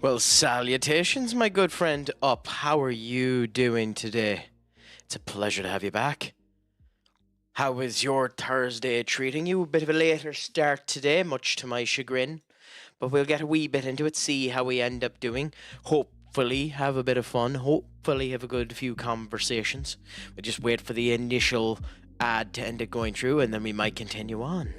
Well, salutations, my good friend Up. How are you doing today? It's a pleasure to have you back. How is your Thursday treating you? A bit of a later start today, much to my chagrin. But we'll get a wee bit into it, see how we end up doing. Hopefully have a bit of fun. Hopefully have a good few conversations. We just wait for the initial ad to end up going through and then we might continue on.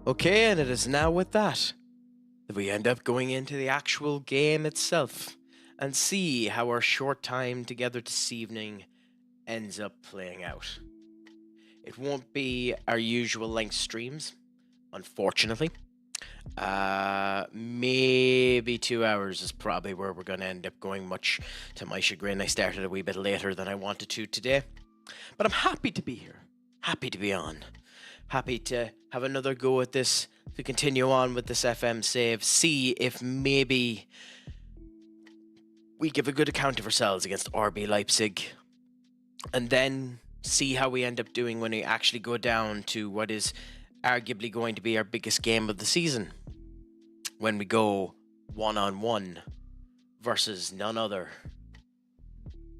Okay, and it is now with that we end up going into the actual game itself and see how our short time together this evening ends up playing out. It won't be our usual length streams, unfortunately. Maybe 2 hours is probably where we're going to end up going, much to my chagrin. I started a wee bit later than I wanted to today, but I'm happy to be here, happy to be on. Happy to have another go at this, to continue on with this FM save, see if maybe we give a good account of ourselves against RB Leipzig, and then see how we end up doing when we actually go down to what is arguably going to be our biggest game of the season, when we go one-on-one versus none other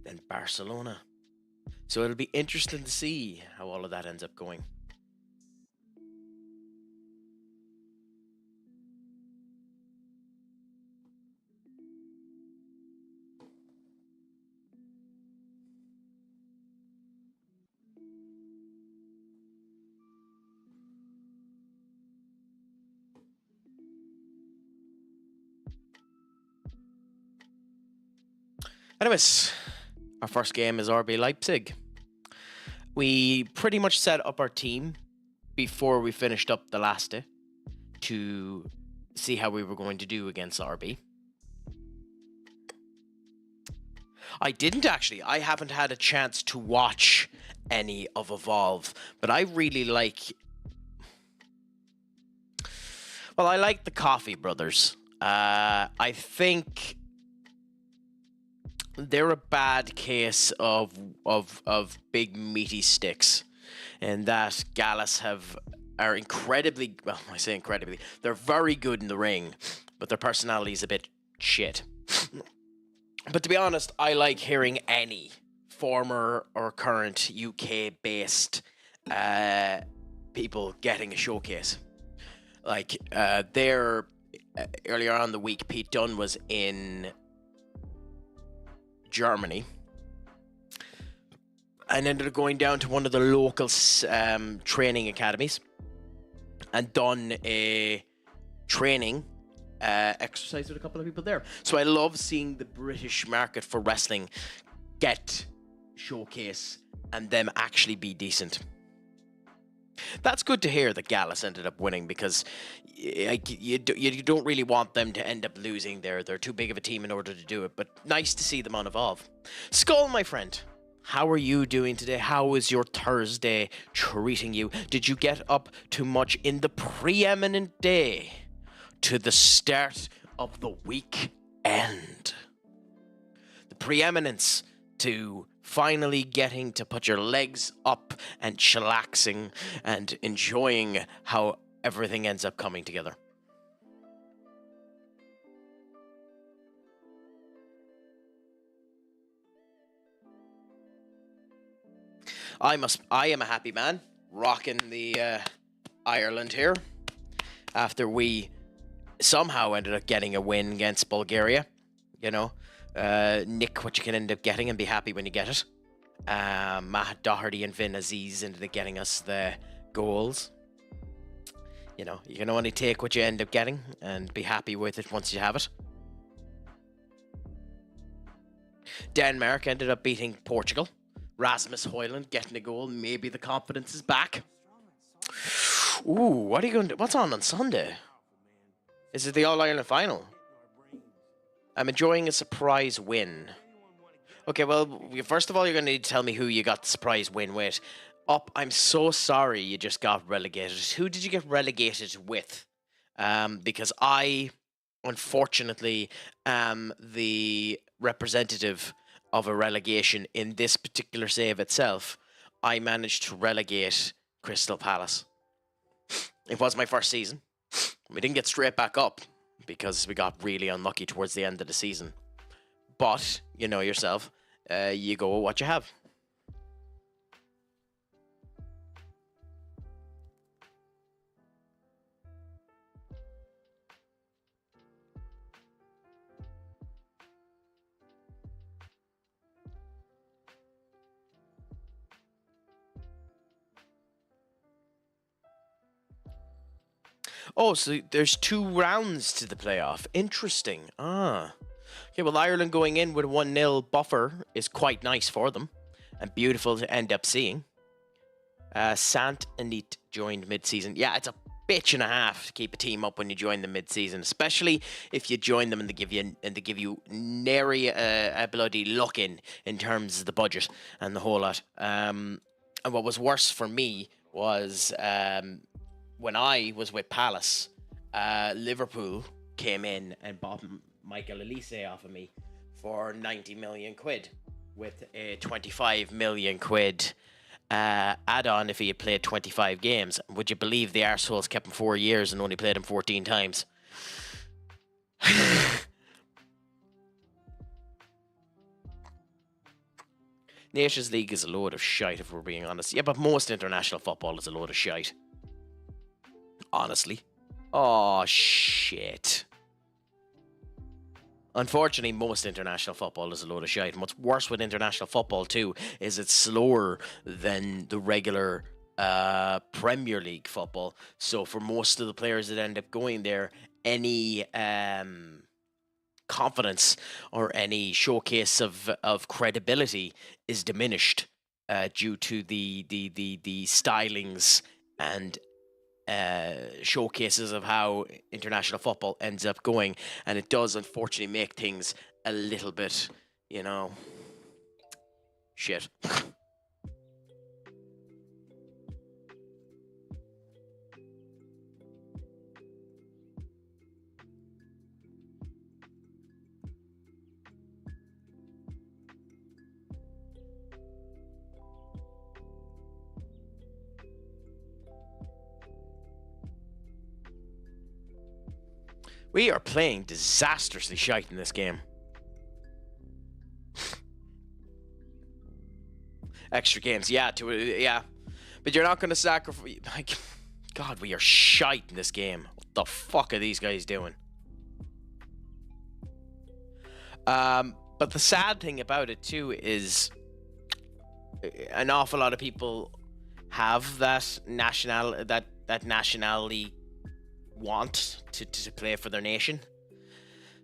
than Barcelona. So it'll be interesting to see how all of that ends up going. Anyways, our first game is RB Leipzig. We pretty much set up our team before we finished up the last day to see how we were going to do against RB. I haven't had a chance to watch any of Evolve, but I really like... Well, I like the Coffee Brothers. I think they're a bad case of big meaty sticks, and that Gallus are incredibly, well, I say incredibly, they're very good in the ring, but their personality is a bit shit. But to be honest, I like hearing any former or current UK-based people getting a showcase. Like, they're earlier on the week, Pete Dunne was in Germany and ended up going down to one of the local training academies and done a training exercise with a couple of people there. So I love seeing the British market for wrestling get showcase and them actually be decent. That's good to hear that Gallus ended up winning, because you don't really want them to end up losing. They're too big of a team in order to do it, but nice to see them on Evolve. Skull, my friend, how are you doing today? How is your Thursday treating you? Did you get up to much in the preeminent day to the start of the weekend? The preeminence to finally getting to put your legs up and chillaxing and enjoying how everything ends up coming together. I am a happy man, rocking the Ireland here after we somehow ended up getting a win against Bulgaria. You know, nick what you can end up getting and be happy when you get it. Matt Doherty and Vin Aziz ended up getting us the goals. You know, you can only take what you end up getting and be happy with it once you have it. Denmark ended up beating Portugal. Rasmus Højlund getting a goal. Maybe the confidence is back. Ooh, what are you going to do? What's on Sunday? Is it the All-Ireland final? I'm enjoying a surprise win. Okay, well, first of all, you're going to need to tell me who you got the surprise win with. Up, I'm so sorry you just got relegated. Who did you get relegated with? Because I, unfortunately, am the representative of a relegation in this particular save itself. I managed to relegate Crystal Palace. It was my first season. We didn't get straight back up because we got really unlucky towards the end of the season. But, you know yourself, you go with what you have. Oh, so there's 2 rounds to the playoff. Interesting. Okay, well, Ireland going in with a 1-0 buffer is quite nice for them and beautiful to end up seeing. Sant Anit joined mid-season. Yeah, it's a bitch and a half to keep a team up when you join them mid-season, especially if you join them and they give you nary a bloody look in terms of the budget and the whole lot. And what was worse for me was when I was with Palace, Liverpool came in and bought Michael Elise off of me for 90 million quid with a 25 million quid add-on if he had played 25 games. Would you believe the arseholes kept him 4 years and only played him 14 times? Nations League is a load of shite, if we're being honest. Yeah, but most international football is a load of shite. Honestly. Oh, shit. Unfortunately, most international football is a load of shite. And what's worse with international football, too, is it's slower than the regular Premier League football. So for most of the players that end up going there, any confidence or any showcase of credibility is diminished due to the stylings and showcases of how international football ends up going, and it does unfortunately make things a little bit, you know, shit. We are playing disastrously shite in this game. Extra games, yeah, but you're not going to sacrifice. Like, God, we are shite in this game. What the fuck are these guys doing? But the sad thing about it too is an awful lot of people have that nationality want to play for their nation.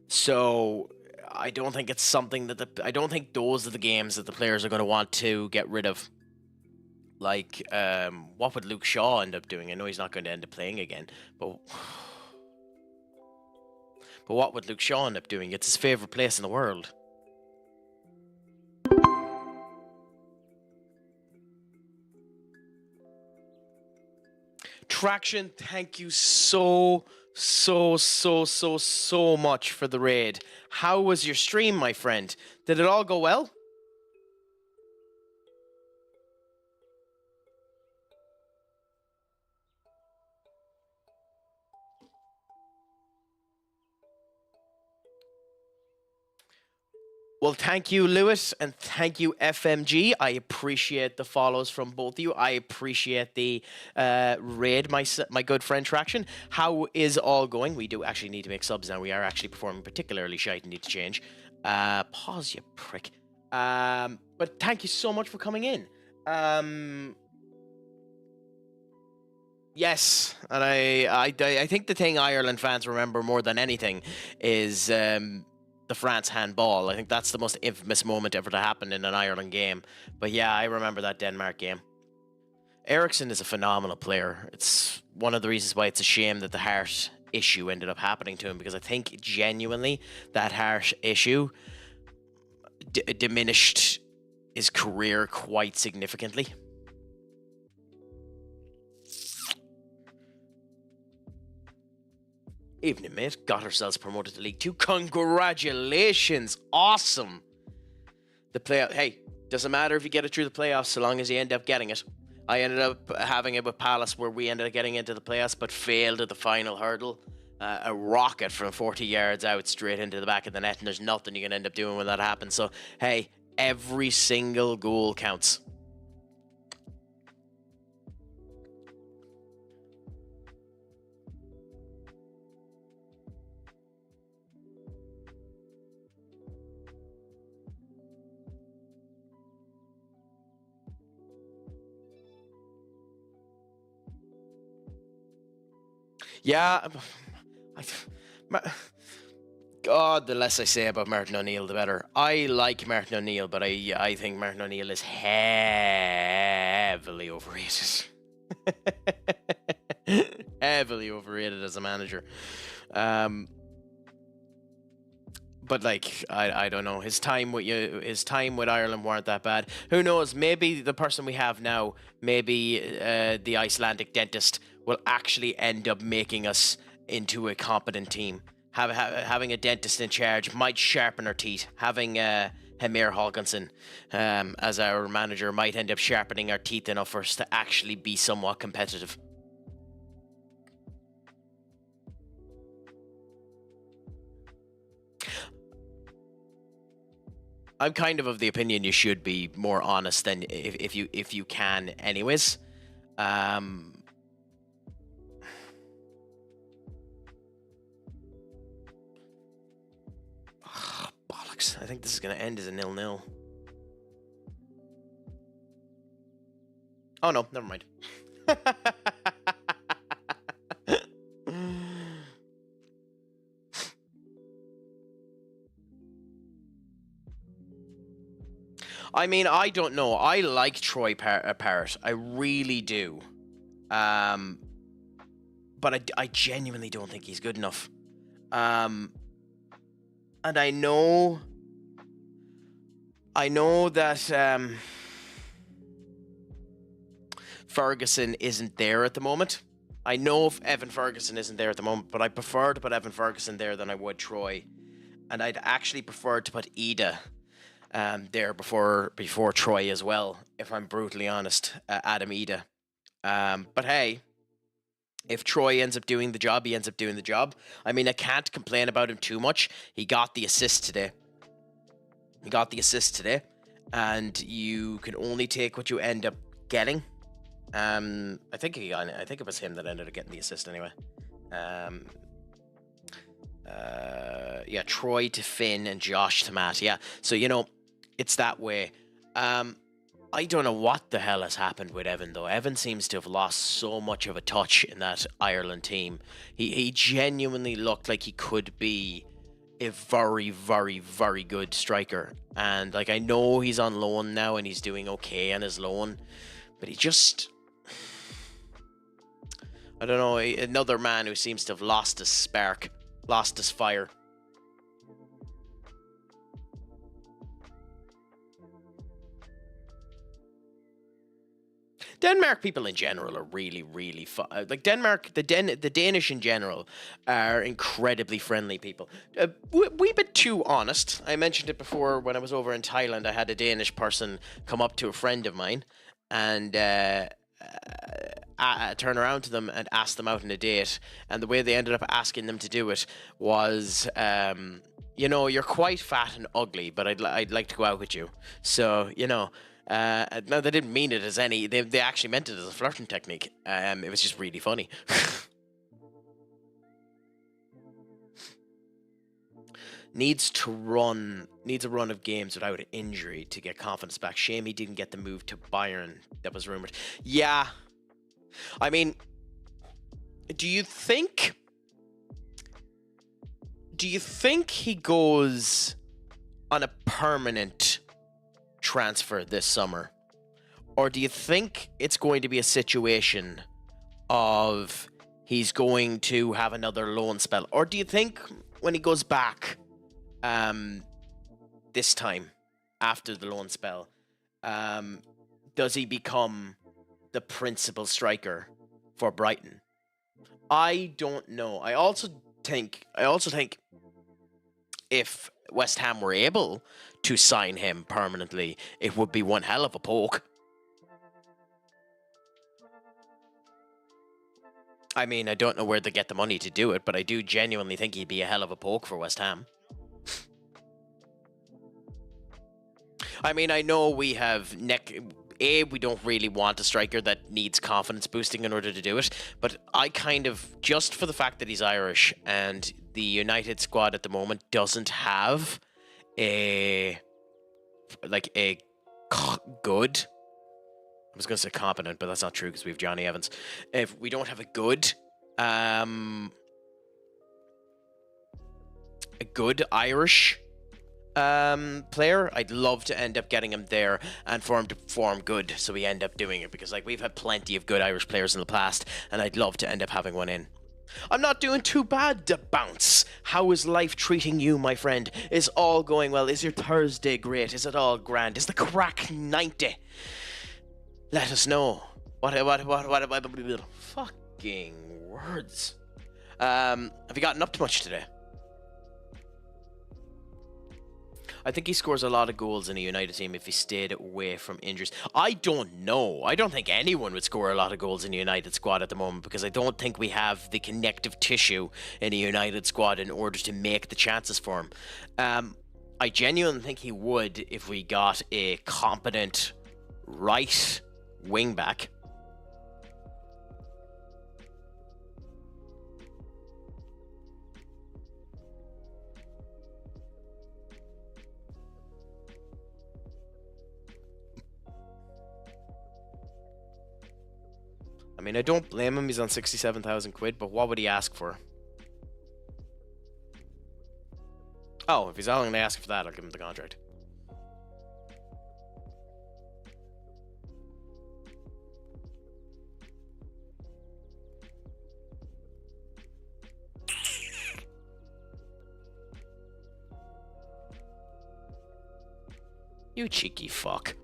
So I don't think it's something that I don't think those are the games that the players are going to want to get rid of. Like, what would Luke Shaw end up doing? I know he's not going to end up playing again, but what would Luke Shaw end up doing? It's his favorite place in the world. Traction, thank you so much for the raid. How was your stream, my friend? Did it all go well? Well, thank you, Lewis, and thank you, FMG. I appreciate the follows from both of you. I appreciate the raid, my good friend Traction. How is all going? We do actually need to make subs now. We are actually performing particularly shite and need to change. Pause, you prick. But thank you so much for coming in. Yes, and I think the thing Ireland fans remember more than anything is the France handball. I think that's the most infamous moment ever to happen in an Ireland game. But yeah, I remember that Denmark game. Eriksson is a phenomenal player. It's one of the reasons why it's a shame that the heart issue ended up happening to him, because I think genuinely that heart issue diminished his career quite significantly. Evening, mate. Got ourselves promoted to League 2. Congratulations. Awesome. The playoff. Hey, doesn't matter if you get it through the playoffs so long as you end up getting it. I ended up having it with Palace where we ended up getting into the playoffs but failed at the final hurdle. A rocket from 40 yards out straight into the back of the net, and there's nothing you can end up doing when that happens. So, hey, every single goal counts. Yeah, God, the less I say about Martin O'Neill, the better. I like Martin O'Neill, but I think Martin O'Neill is heavily overrated. Heavily overrated as a manager. But like, I don't know. His time with Ireland weren't that bad. Who knows? Maybe the person we have now, maybe the Icelandic dentist, will actually end up making us into a competent team. Having a dentist in charge might sharpen our teeth. Having Hemir Hawkinson as our manager might end up sharpening our teeth enough for us to actually be somewhat competitive. I'm kind of the opinion you should be more honest than if you can, anyways. Bollocks! I think this is gonna end as a 0-0. Oh no, never mind. I mean, I don't know. I like Troy Parrott. I really do. But I genuinely don't think he's good enough. And I know that Ferguson isn't there at the moment. I know if Evan Ferguson isn't there at the moment, but I prefer to put Evan Ferguson there than I would Troy. And I'd actually prefer to put Ida there before Troy as well, if I'm brutally honest. Adam Ida. But hey, if Troy ends up doing the job, he ends up doing the job. I mean, I can't complain about him too much. He got the assist today. And you can only take what you end up getting. I think it was him that ended up getting the assist anyway. Yeah, Troy to Finn and Josh to Matt. Yeah, so it's that way. I don't know what the hell has happened with Evan though. Evan seems to have lost so much of a touch in that Ireland team. He genuinely looked like he could be a very, very, very good striker. And like I know he's on loan now and he's doing okay on his loan, but he just I don't know, another man who seems to have lost his spark, lost his fire. Denmark people in general are really, really like Denmark. The Danish in general are incredibly friendly people. We bit too honest. I mentioned it before when I was over in Thailand. I had a Danish person come up to a friend of mine and turn around to them and ask them out on a date. And the way they ended up asking them to do it was, you're quite fat and ugly, but I'd like to go out with you. So no, they didn't mean it as any. They actually meant it as a flirting technique. It was just really funny. Needs a run of games without an injury to get confidence back. Shame he didn't get the move to Bayern that was rumored. Yeah, I mean, do you think he goes on a permanent transfer this summer, or do you think it's going to be a situation of he's going to have another loan spell, or do you think when he goes back this time after the loan spell, does he become the principal striker for Brighton? I don't know. I also think if West Ham were able to sign him permanently, it would be one hell of a poke. I mean, I don't know where they get the money to do it, but I do genuinely think he'd be a hell of a poke for West Ham. I mean, I know we have we don't really want a striker that needs confidence boosting in order to do it, but I kind of, just for the fact that he's Irish and the United squad at the moment doesn't have a good, I was going to say competent, but that's not true because we have Johnny Evans. If we don't have a good Irish player, I'd love to end up getting him there and for him to perform good, so we end up doing it, because like we've had plenty of good Irish players in the past and I'd love to end up having one in. I'm not doing too bad, to bounce. How is life treating you, my friend? Is all going well? Is your Thursday great? Is it all grand? Is the crack 90? Let us know. What fucking words. Have you gotten up to much today? I think he scores a lot of goals in a United team if he stayed away from injuries. I don't know. I don't think anyone would score a lot of goals in a United squad at the moment, because I don't think we have the connective tissue in a United squad in order to make the chances for him. I genuinely think he would if we got a competent right wing back. I mean, I don't blame him. He's on 67,000 quid, but what would he ask for? Oh, if he's only going to ask for that, I'll give him the contract. You cheeky fuck.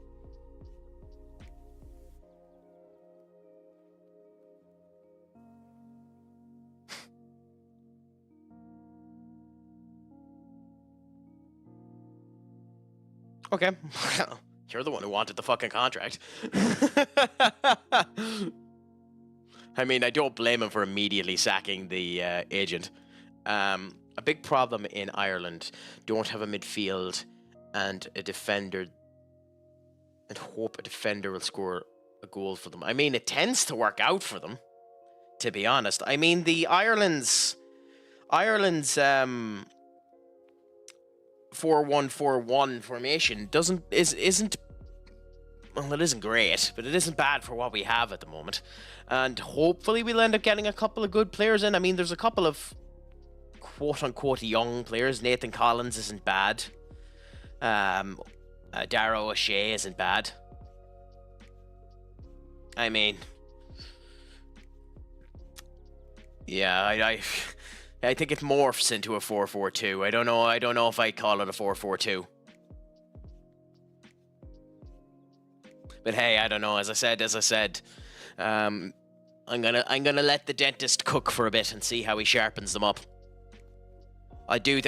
Okay. You're the one who wanted the fucking contract. I mean, I don't blame him for immediately sacking the agent. A big problem in Ireland, don't have a midfield and a defender, and hope a defender will score a goal for them. I mean, it tends to work out for them, to be honest. I mean, Ireland's 4-1-4-1 formation isn't well, it isn't great, but it isn't bad for what we have at the moment. And hopefully we'll end up getting a couple of good players in. I mean, there's a couple of quote-unquote young players. Nathan Collins isn't bad. Darrow O'Shea isn't bad. I mean, yeah, I think it morphs into a 4-4-2. I don't know if I call it a 4-4-2. But hey, I don't know. As I said, I'm gonna let the dentist cook for a bit and see how he sharpens them up. I do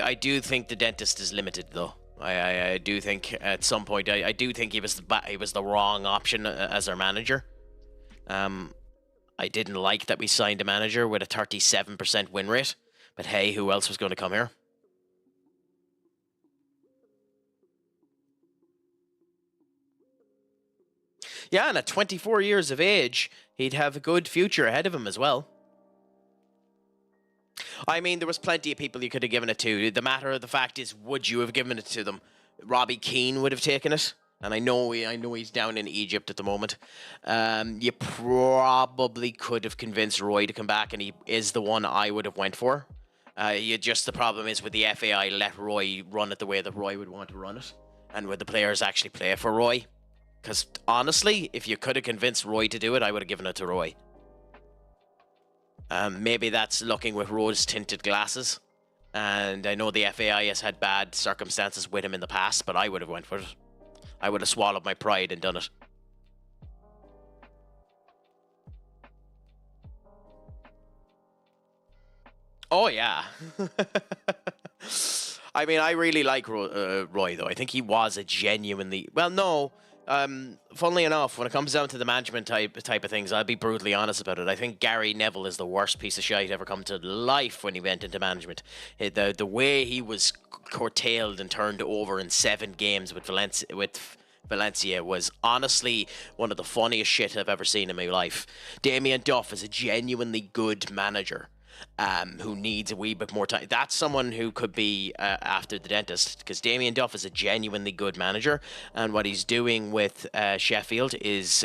think the dentist is limited though. I do think at some point I do think he was the wrong option as our manager. I didn't like that we signed a manager with a 37% win rate. But hey, who else was going to come here? Yeah, and at 24 years of age, he'd have a good future ahead of him as well. I mean, there was plenty of people you could have given it to. The matter of the fact is, would you have given it to them? Robbie Keane would have taken it. And I know he's down in Egypt at the moment. You probably could have convinced Roy to come back, and he is the one I would have went for. The problem is with the FAI, let Roy run it the way that Roy would want to run it, and would the players actually play for Roy? Because honestly, if you could have convinced Roy to do it, I would have given it to Roy. Maybe that's looking with rose-tinted glasses. And I know the FAI has had bad circumstances with him in the past, but I would have went for it. I would have swallowed my pride and done it. Oh, yeah. I mean, I really like Roy, though. I think he was a genuinely... Well, no. Funnily enough, when it comes down to the management type of things, I'll be brutally honest about it. I think Gary Neville is the worst piece of shit ever come to life when he went into management. The way he was curtailed and turned over in 7 games with Valencia was honestly one of the funniest shit I've ever seen in my life. Damien Duff is a genuinely good manager. Who needs a wee bit more time. That's someone who could be after the dentist, because Damien Duff is a genuinely good manager, and what he's doing with Sheffield is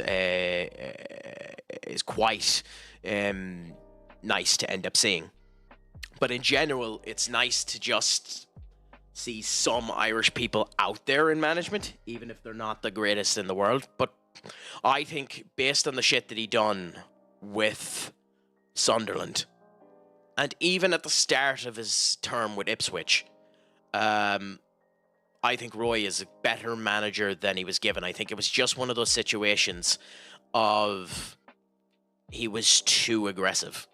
quite nice to end up seeing. But in general, it's nice to just see some Irish people out there in management, even if they're not the greatest in the world. But I think based on the shit that he done with Sunderland, and even at the start of his term with Ipswich, I think Roy is a better manager than he was given. I think it was just one of those situations of he was too aggressive.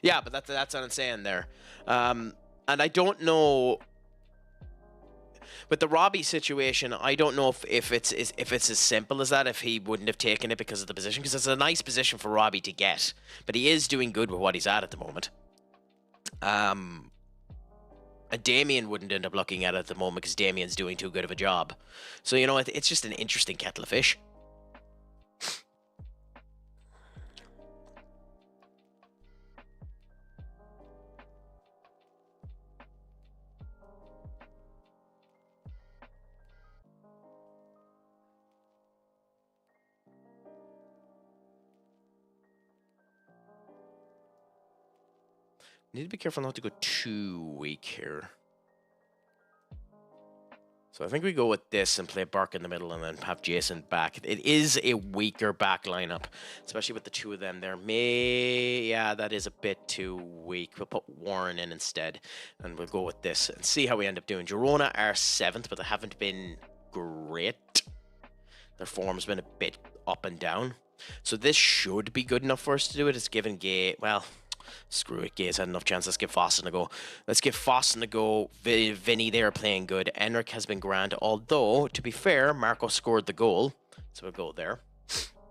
Yeah, but that's what I'm saying there. And I don't know... With the Robbie situation, I don't know if it's as simple as that, if he wouldn't have taken it because of the position, because it's a nice position for Robbie to get, but he is doing good with what he's at the moment. And Damien wouldn't end up looking at it at the moment because Damien's doing too good of a job. So, you know, it's just an interesting kettle of fish. Need to be careful not to go too weak here. So I think we go with this and play Burke in the middle and then have Jason back. It is a weaker back lineup, especially with the two of them there. Yeah, that is a bit too weak. We'll put Warren in instead, and we'll go with this and see how we end up doing. Girona are 7th, but they haven't been great. Their form's been a bit up and down. So this should be good enough for us to do it. It's given Gay... Well... Screw it, Gay's had enough chance. Let's give Fossen a go. Let's give Fossen a go. Vinny there playing good. Enric has been grand. Although, to be fair, Marco scored the goal. So we'll go there.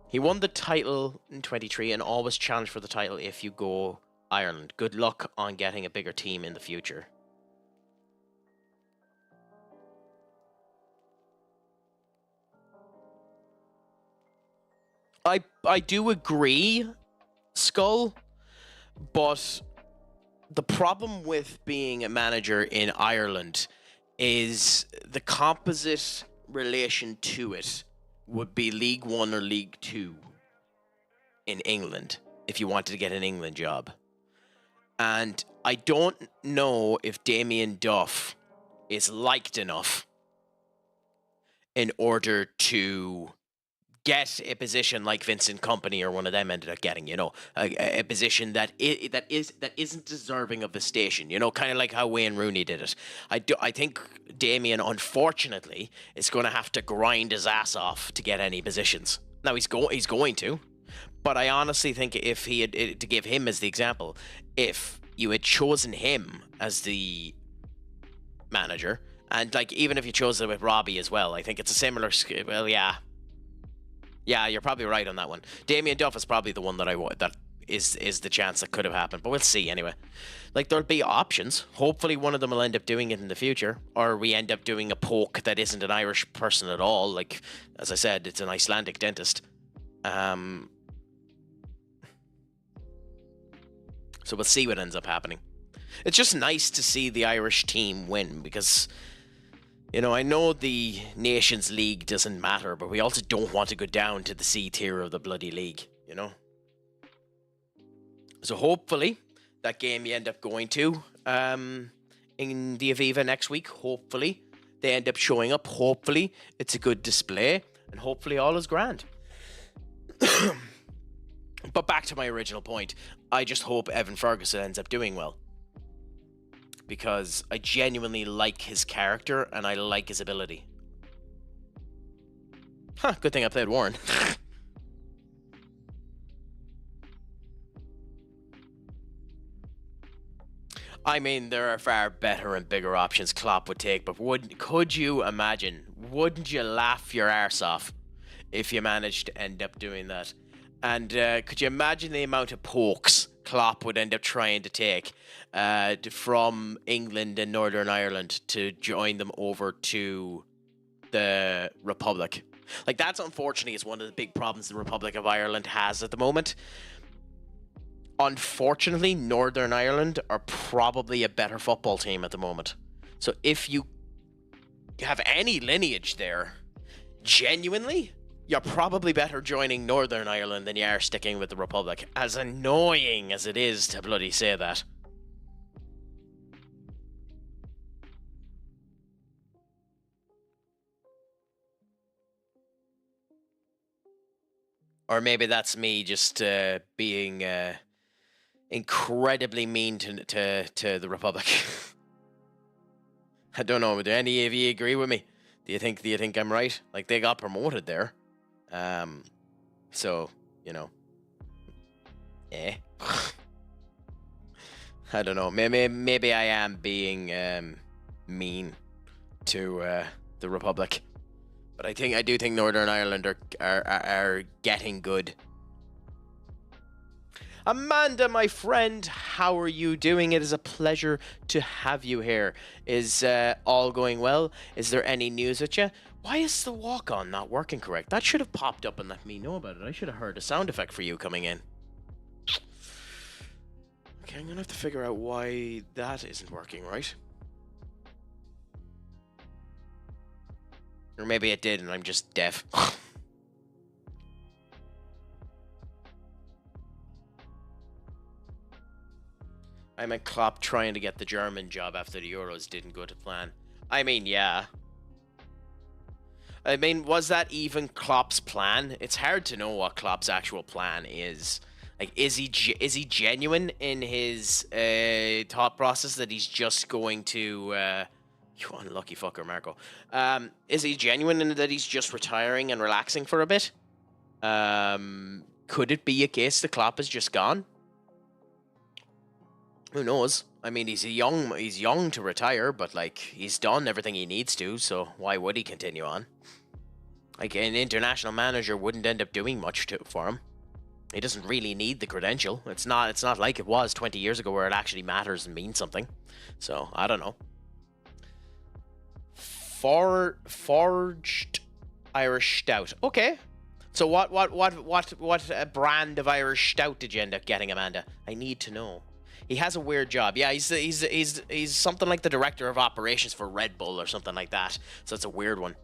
He won the title in 23 and always challenge for the title if you go Ireland. Good luck on getting a bigger team in the future. I do agree, Skull, but the problem with being a manager in Ireland is the composite relation to it would be League One or League Two in England if you wanted to get an England job. And I don't know if Damien Duff is liked enough in order to get a position like Vincent Company or one of them ended up getting, a position that isn't deserving of the station, kind of like how Wayne Rooney did it. I think Damien, unfortunately, is going to have to grind his ass off to get any positions. Now he's going to, but I honestly think if he had, to give him as the example, if you had chosen him as the manager, and like even if you chose it with Robbie as well, I think it's a similar. Well, yeah, you're probably right on that one. Damien Duff is probably the one that is the chance that could have happened, but we'll see anyway. Like there'll be options. Hopefully, one of them will end up doing it in the future, or we end up doing a poke that isn't an Irish person at all. Like as I said, it's an Icelandic dentist. So we'll see what ends up happening. It's just nice to see the Irish team win because, I know the Nations League doesn't matter, but we also don't want to go down to the C tier of the bloody league, So hopefully that game you end up going to in the Aviva next week, hopefully they end up showing up. Hopefully it's a good display and hopefully all is grand. But back to my original point, I just hope Evan Ferguson ends up doing well. Because I genuinely like his character and I like his ability. Good thing I played Warren. I mean, there are far better and bigger options Klopp would take, but wouldn't you laugh your arse off if you managed to end up doing that? And could you imagine the amount of pokes Klopp would end up trying to take from England and Northern Ireland to join them over to the Republic? Like, that's unfortunately is one of the big problems the Republic of Ireland has at the moment. Unfortunately, Northern Ireland are probably a better football team at the moment. So if you have any lineage there, genuinely, you're probably better joining Northern Ireland than you are sticking with the Republic. As annoying as it is to bloody say that. Or maybe that's me just being incredibly mean to the Republic. I don't know. Do any of you agree with me? Do you think I'm right? Like, they got promoted there. So, I don't know. Maybe I am being mean to the Republic, but I do think Northern Ireland are getting good. Amanda, my friend, how are you doing? It is a pleasure to have you here. Is all going well? Is there any news with you? Why is the walk-on not working correct? That should have popped up and let me know about it. I should have heard a sound effect for you coming in. Okay, I'm going to have to figure out why that isn't working right. Or maybe it did and I'm just deaf. I meant Klopp trying to get the German job after the Euros didn't go to plan. I mean, yeah. I mean, was that even Klopp's plan? It's hard to know what Klopp's actual plan is. Like, is he genuine in his thought process that he's just going to... you unlucky fucker, Marco. Is he genuine in that he's just retiring and relaxing for a bit? Could it be a case that Klopp is just gone? Who knows? I mean, he's young to retire, but like he's done everything he needs to, so why would he continue on? Like, an international manager wouldn't end up doing much for him. He doesn't really need the credential. It's not like it was 20 years ago where it actually matters and means something. So, I don't know. Forged Irish Stout. Okay. So what brand of Irish stout did you end up getting, Amanda? I need to know. He has a weird job. Yeah, he's something like the director of operations for Red Bull or something like that. So it's a weird one.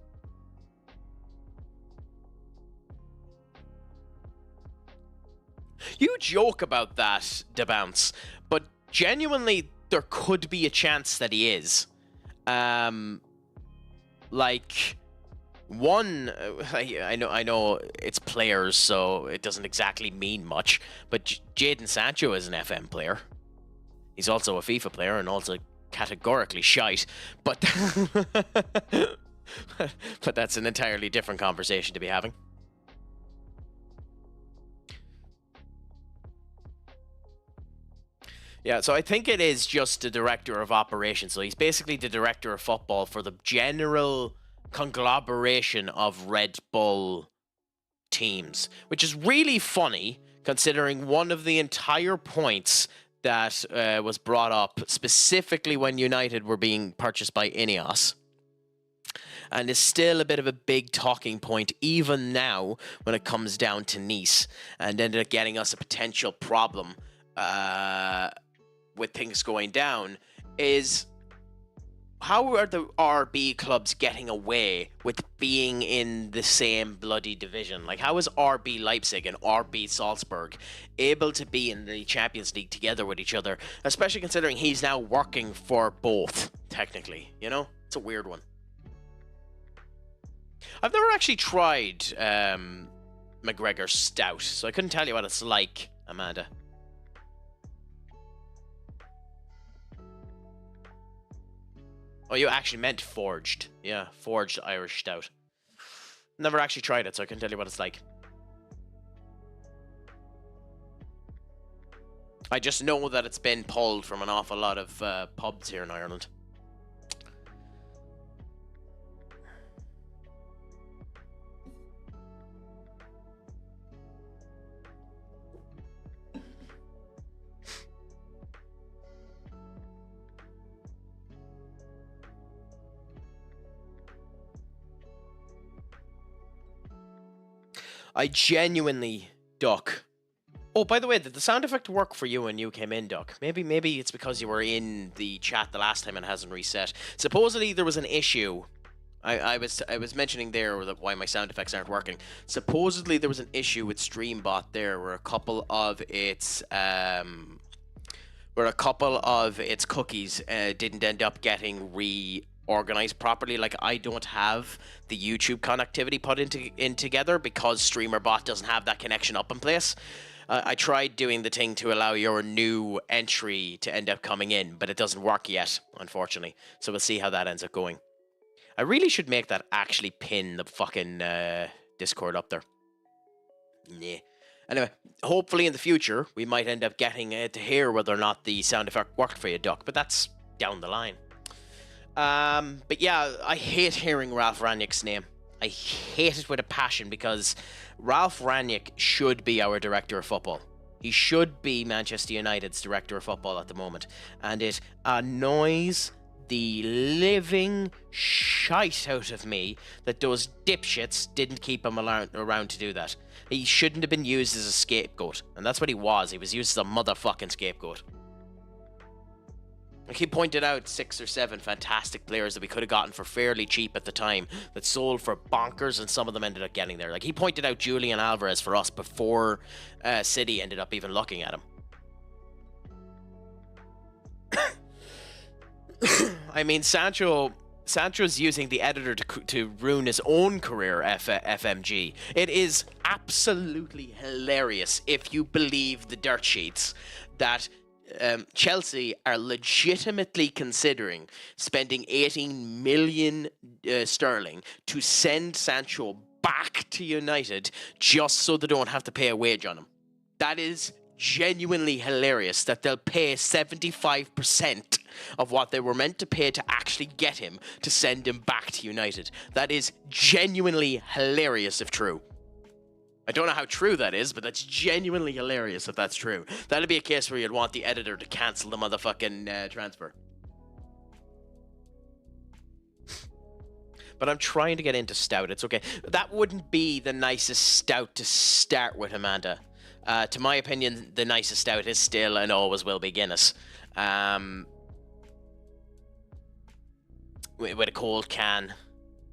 You joke about that, DeBounce, but genuinely there could be a chance that he is. Like one, I know it's players, so it doesn't exactly mean much. But Jadon Sancho is an FM player. He's also a FIFA player and also categorically shite. But but that's an entirely different conversation to be having. Yeah, so I think it is just the director of operations. So he's basically the director of football for the general conglomeration of Red Bull teams, which is really funny considering one of the entire points that was brought up specifically when United were being purchased by Ineos, and is still a bit of a big talking point even now when it comes down to Nice, and ended up getting us a potential problem with things going down, is how are the RB clubs getting away with being in the same bloody division? Like, how is RB Leipzig and RB Salzburg able to be in the Champions League together with each other, especially considering he's now working for both, technically, you know? It's a weird one. I've never actually tried McGregor Stout, so I couldn't tell you what it's like, Amanda. Oh, you actually meant forged. Yeah, forged Irish Stout. Never actually tried it, so I can tell you what it's like. I just know that it's been pulled from an awful lot of pubs here in Ireland. I genuinely, Duck. Oh, by the way, did the sound effect work for you when you came in, Duck? Maybe it's because you were in the chat the last time and it hasn't reset. Supposedly there was an issue. I was mentioning there that why my sound effects aren't working. Supposedly there was an issue with StreamBot there where a couple of its cookies didn't end up getting reorganized properly. Like, I don't have the YouTube connectivity put in together because StreamerBot doesn't have that connection up in place. I tried doing the thing to allow your new entry to end up coming in, but it doesn't work yet, unfortunately. So we'll see how that ends up going. I really should make that actually pin the fucking Discord up there. Nah. Anyway, hopefully in the future, we might end up getting to hear whether or not the sound effect worked for you, Duck, but that's down the line. But yeah, I hate hearing Ralph Rangnick's name. I hate it with a passion because Ralph Rangnick should be our director of football. He should be Manchester United's director of football at the moment. And it annoys the living shite out of me that those dipshits didn't keep him around to do that. He shouldn't have been used as a scapegoat. And that's what he was. He was used as a motherfucking scapegoat. Like, he pointed out 6 or 7 fantastic players that we could have gotten for fairly cheap at the time that sold for bonkers, and some of them ended up getting there. Like, he pointed out Julian Alvarez for us before City ended up even looking at him. I mean, Sancho's using the editor to ruin his own career, FMG. It is absolutely hilarious if you believe the dirt sheets that Chelsea are legitimately considering spending 18 million sterling to send Sancho back to United just so they don't have to pay a wage on him. That is genuinely hilarious that they'll pay 75% of what they were meant to pay to actually get him to send him back to United. That is genuinely hilarious if true. I don't know how true that is, but that's genuinely hilarious if that's true. That'll be a case where you'd want the editor to cancel the motherfucking transfer. but I'm trying to get into stout. It's okay. That wouldn't be the nicest stout to start with, Amanda. To my opinion, the nicest stout is still and always will be Guinness. With a cold can,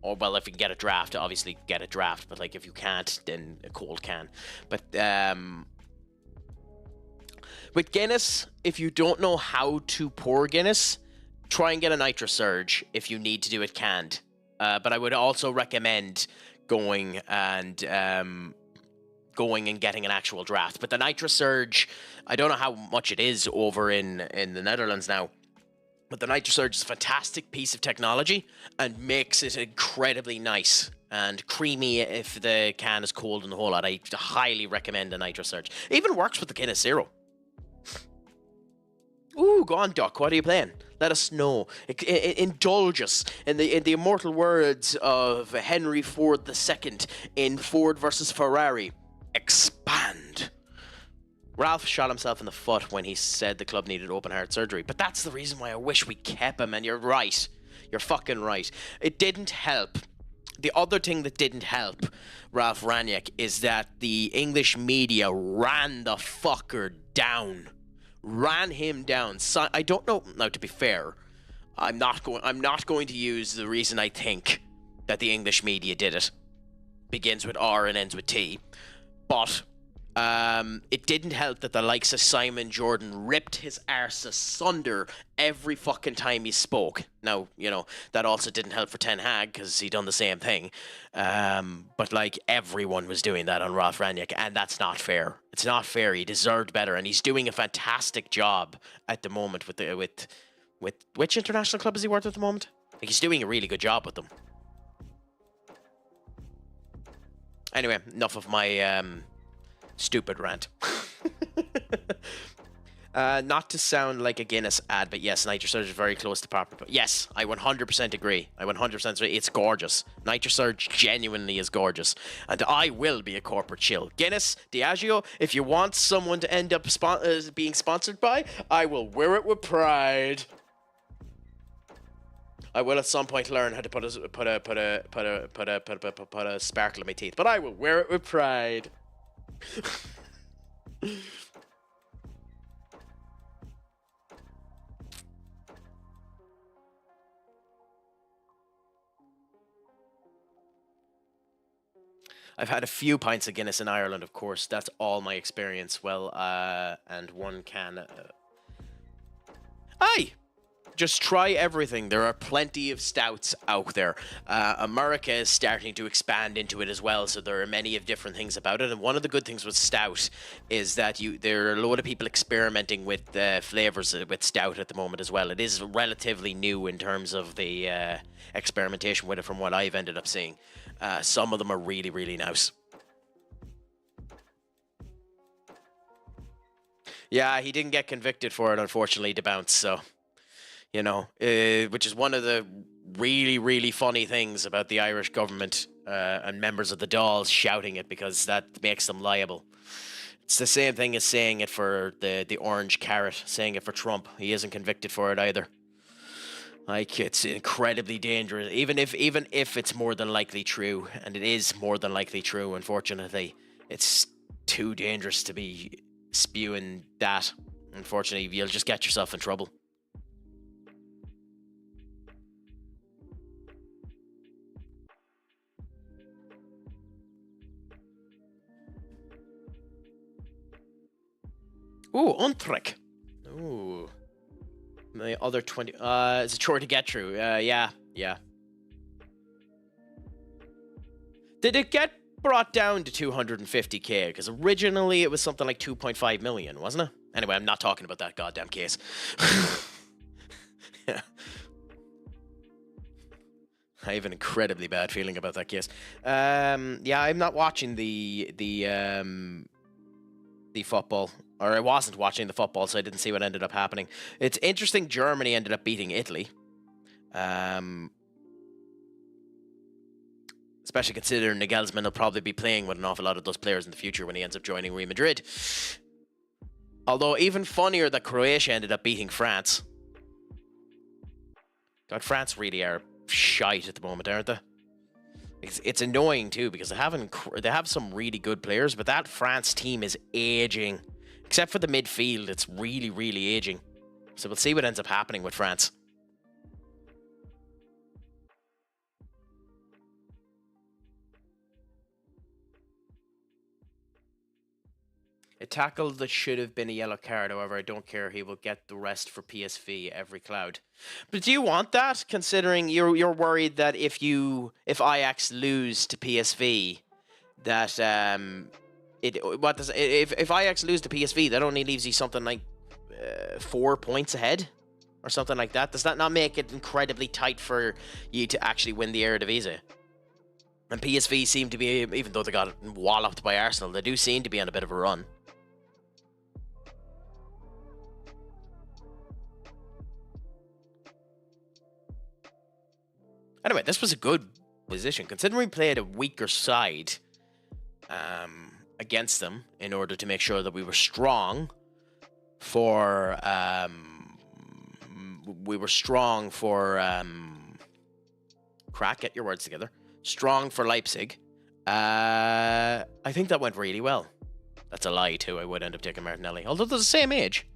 or well, if you can get a draft, obviously get a draft. But like if you can't, then a cold can. But with Guinness, if you don't know how to pour Guinness, try and get a Nitro Surge if you need to do it canned. But I would also recommend going and getting an actual draft. But the Nitro Surge, I don't know how much it is over in the Netherlands now, but the Nitro Surge is a fantastic piece of technology and makes it incredibly nice and creamy if the can is cold and the whole lot. I highly recommend the Nitro Surge. It even works with the Guinness Zero. Ooh, go on, Duck. What are you playing? Let us know. Indulge us in the immortal words of Henry Ford II in Ford versus Ferrari. Expand. Ralph shot himself in the foot when he said the club needed open heart surgery. But that's the reason why I wish we kept him, and you're right. You're fucking right. It didn't help. The other thing that didn't help Ralph Rangnick is that the English media ran the fucker down. Ran him down. So, I don't know. Now, to be fair, I'm not going to use the reason I think that the English media did it. Begins with R and ends with T. But it didn't help that the likes of Simon Jordan ripped his arse asunder every fucking time he spoke. Now, you know, that also didn't help for Ten Hag because he done the same thing. But like everyone was doing that on Ralph Rangnick, and that's not fair. It's not fair. He deserved better, and he's doing a fantastic job at the moment with which international club is he worth at the moment? Like, he's doing a really good job with them. Anyway, enough of my stupid rant. Not to sound like a Guinness ad, but yes, Nitro Surge is very close to proper. Yes, I 100% agree. I 100% agree. It's gorgeous. Nitro Surge genuinely is gorgeous. And I will be a corporate chill. Guinness, Diageo, if you want someone to end up being sponsored by, I will wear it with pride. I will at some point learn how to put a sparkle in my teeth, but I will wear it with pride. I've had a few pints of Guinness in Ireland, of course. That's all my experience. Well, and one can. Aye! Just try everything. There are plenty of stouts out there. America is starting to expand into it as well, so there are many of different things about it. And one of the good things with stout is that there are a lot of people experimenting with flavors with stout at the moment as well. It is relatively new in terms of the experimentation with it from what I've ended up seeing. Some of them are really, really nice. Yeah, he didn't get convicted for it, unfortunately, to bounce, so... You know, which is one of the really, really funny things about the Irish government and members of the Dáil shouting it, because that makes them liable. It's the same thing as saying it for the orange carrot, saying it for Trump. He isn't convicted for it either. Like, it's incredibly dangerous. Even if it's more than likely true, and it is more than likely true, unfortunately, it's too dangerous to be spewing that. Unfortunately, you'll just get yourself in trouble. Ooh, Untrek. Ooh. My other 20... it's a chore to get through. Yeah. Did it get brought down to 250k? Because originally it was something like 2.5 million, wasn't it? Anyway, I'm not talking about that goddamn case. Yeah. I have an incredibly bad feeling about that case. Yeah, I'm not watching the football. Or I wasn't watching the football, so I didn't see what ended up happening. It's interesting Germany ended up beating Italy. Especially considering Nagelsmann will probably be playing with an awful lot of those players in the future when he ends up joining Real Madrid. Although, even funnier that Croatia ended up beating France. God, France really are shite at the moment, aren't they? It's annoying too because they have some really good players, but that France team is aging. Except for the midfield, it's really, really aging. So we'll see what ends up happening with France. A tackle that should have been a yellow card, however, I don't care. He will get the rest for PSV every cloud. But do you want that? Considering you're worried that if Ajax lose to PSV, that if Ajax lose to PSV, that only leaves you something like 4 points ahead, or something like that. Does that not make it incredibly tight for you to actually win the Eredivisie? And PSV seem to be, even though they got walloped by Arsenal, they do seem to be on a bit of a run. Anyway, this was a good position, considering we played a weaker side against them in order to make sure that we were strong for Craic, get your words together. Strong for Leipzig. I think that went really well. That's a lie too. I would end up taking Martinelli, although they're the same age.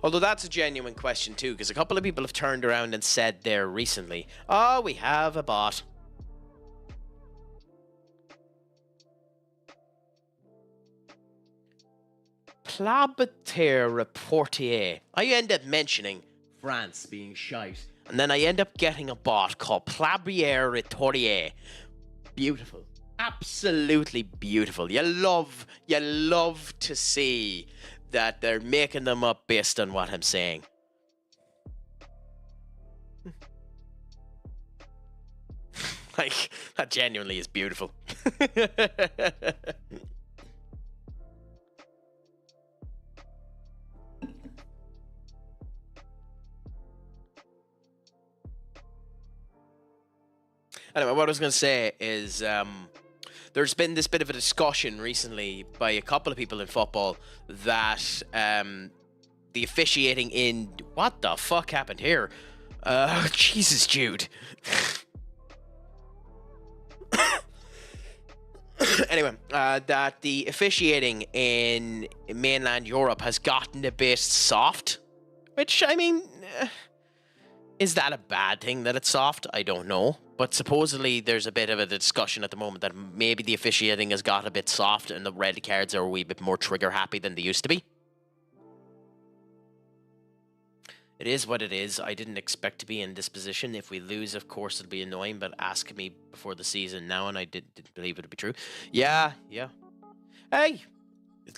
Although that's a genuine question too, because a couple of people have turned around and said there recently, oh, we have a bot. Plabater Reportier. I end up mentioning France being shite, and then I end up getting a bot called Plabier Retortier. Beautiful. Absolutely beautiful. You love to see that they're making them up based on what I'm saying. Like, that genuinely is beautiful. Anyway, what I was going to say is there's been this bit of a discussion recently by a couple of people in football that the officiating in... What the fuck happened here? Jesus, Jude. Anyway, that the officiating in mainland Europe has gotten a bit soft, which, I mean... is that a bad thing that it's soft? I don't know. But supposedly there's a bit of a discussion at the moment that maybe the officiating has got a bit soft and the red cards are a wee bit more trigger happy than they used to be. It is what it is. I didn't expect to be in this position. If we lose, of course, it'll be annoying, but ask me before the season now and I didn't believe it would be true. Yeah. Hey,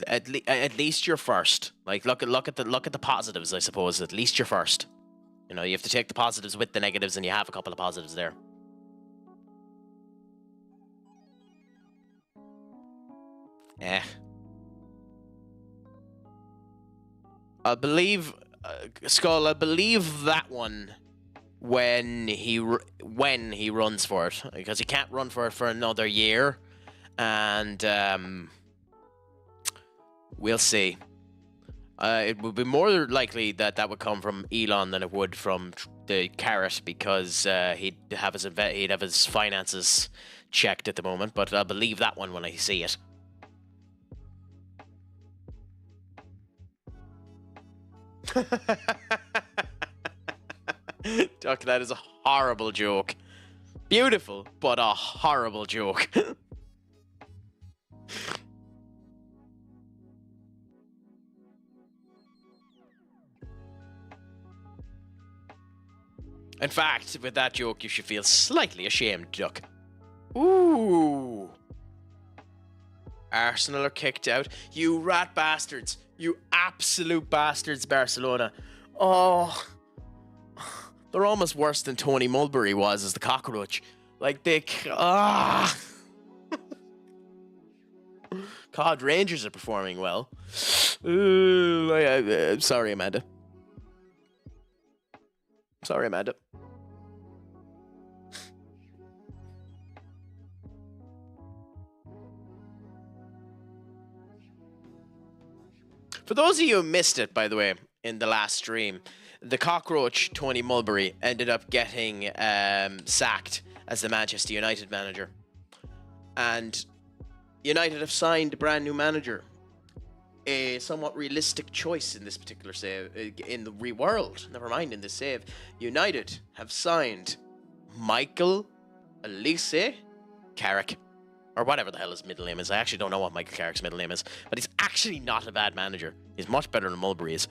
at least you're first. Like, look at the positives, I suppose. At least you're first. You know, you have to take the positives with the negatives, and you have a couple of positives there. I believe, Skull, I believe that one when he runs for it, because he can't run for it for another year, and we'll see. It would be more likely that would come from Elon than it would from the carrot, because he'd have his finances checked at the moment. But I'll believe that one when I see it. Duck, that is a horrible joke. Beautiful, but a horrible joke. In fact, with that joke, you should feel slightly ashamed, Duck. Ooh. Arsenal are kicked out. You rat bastards. You absolute bastards, Barcelona. Oh. They're almost worse than Tony Mulberry was as the cockroach. Like, they... COD Rangers are performing well. Ooh, I'm sorry, Amanda. Sorry, Amanda. For those of you who missed it, by the way, in the last stream, the cockroach Tony Mulberry ended up getting sacked as the Manchester United manager, and United have signed a brand new manager. A somewhat realistic choice in this particular save, in the world, never mind in this save. United have signed Michael Elise Carrick, or whatever the hell his middle name is. I actually don't know what Michael Carrick's middle name is, but he's actually not a bad manager. He's much better than Mulberry is.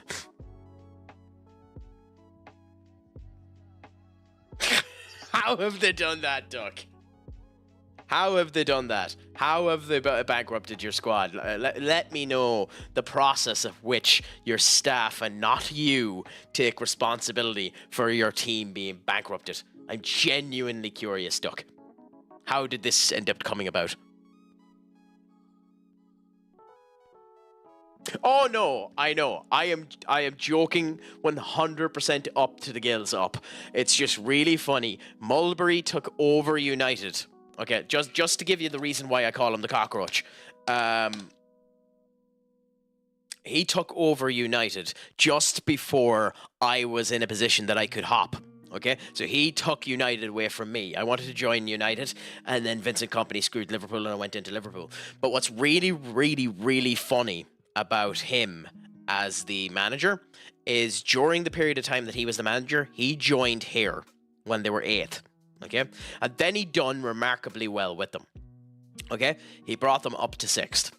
How have they done that, Duck? How have they done that? How have they bankrupted your squad? Let me know the process of which your staff and not you take responsibility for your team being bankrupted. I'm genuinely curious, Duck. How did this end up coming about? Oh no, I know. I am joking 100% up to the gills up. It's just really funny. Mulberry took over United. Okay, just to give you the reason why I call him the cockroach. He took over United just before I was in a position that I could hop. Okay, so he took United away from me. I wanted to join United, and then Vincent Kompany screwed Liverpool, and I went into Liverpool. But what's really, really, really funny about him as the manager is during the period of time that he was the manager, he joined here when they were 8th. Okay, and then he done remarkably well with them. Okay, he brought them up to 6th,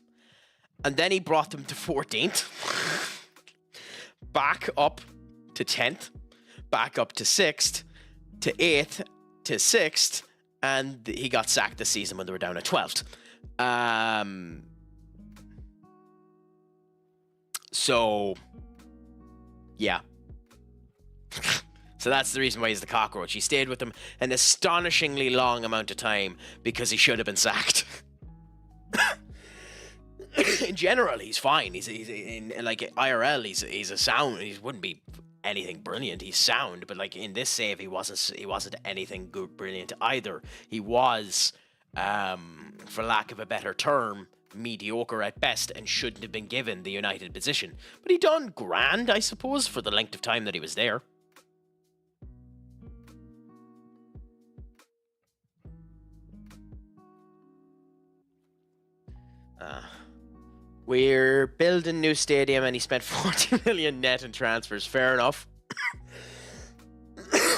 and then he brought them to 14th, back up to 10th, back up to 6th, to 8th, to 6th, and he got sacked this season when they were down at 12th. So, yeah. So that's the reason why he's the cockroach. He stayed with them an astonishingly long amount of time because he should have been sacked. In general, he's fine. He's in like IRL. He's a sound. He wouldn't be anything brilliant. He's sound, but like in this save, he wasn't anything good, brilliant either. He was, for lack of a better term, mediocre at best, and shouldn't have been given the United position. But he done grand, I suppose, for the length of time that he was there. We're building new stadium, and he spent 40 million net in transfers. Fair enough.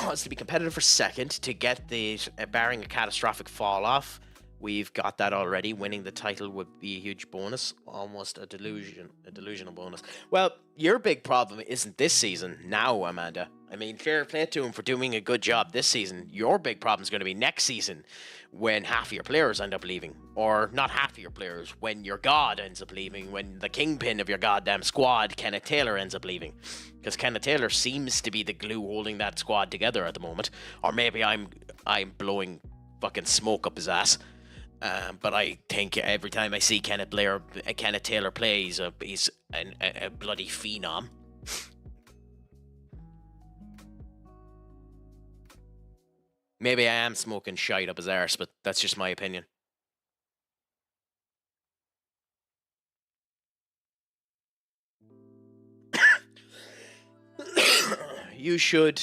Wants to be competitive for 2nd to get the, barring a catastrophic fall off. We've got that already. Winning the title would be a huge bonus. Almost a delusional bonus. Well, your big problem isn't this season now, Amanda. I mean, fair play to him for doing a good job this season. Your big problem is going to be next season when half of your players end up leaving. Or not half of your players, when your god ends up leaving. When the kingpin of your goddamn squad, Kenneth Taylor, ends up leaving. Because Kenneth Taylor seems to be the glue holding that squad together at the moment. Or maybe I'm blowing fucking smoke up his ass. But I think every time I see Kenneth Taylor play, he's a bloody phenom. Maybe I am smoking shite up his arse, but that's just my opinion. You should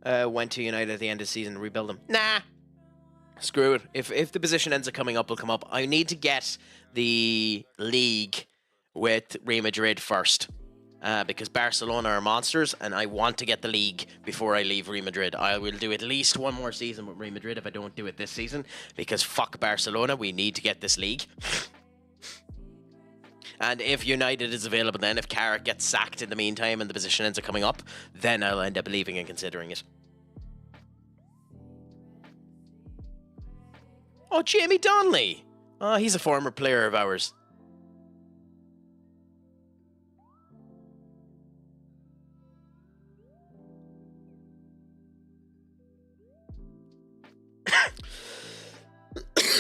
went to United at the end of the season and rebuild them. Nah. Screw it. If the position ends up coming up, will come up. I need to get the league with Real Madrid first. Because Barcelona are monsters, and I want to get the league before I leave Real Madrid. I will do at least one more season with Real Madrid if I don't do it this season, because fuck Barcelona, we need to get this league. And if United is available then, if Carrick gets sacked in the meantime and the position ends up coming up, then I'll end up leaving and considering it. Oh, Jamie Donnelly! Oh, he's a former player of ours.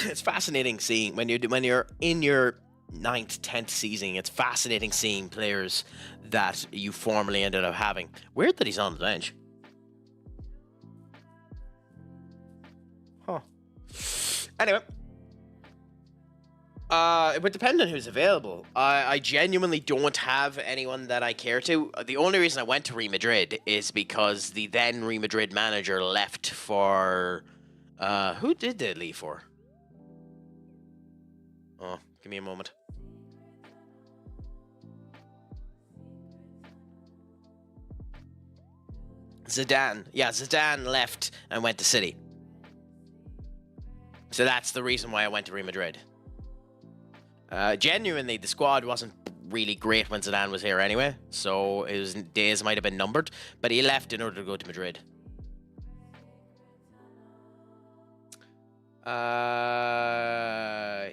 It's fascinating seeing when you're in your 9th, 10th season. It's fascinating seeing players that you formerly ended up having. Weird that he's on the bench. Huh. Anyway. It would depend on who's available. I genuinely don't have anyone that I care to. The only reason I went to Real Madrid is because the then Real Madrid manager left for... who did they leave for? Oh, give me a moment. Zidane. Yeah, Zidane left and went to City. So that's the reason why I went to Real Madrid. Genuinely, the squad wasn't really great when Zidane was here anyway, so his days might have been numbered, but he left in order to go to Madrid.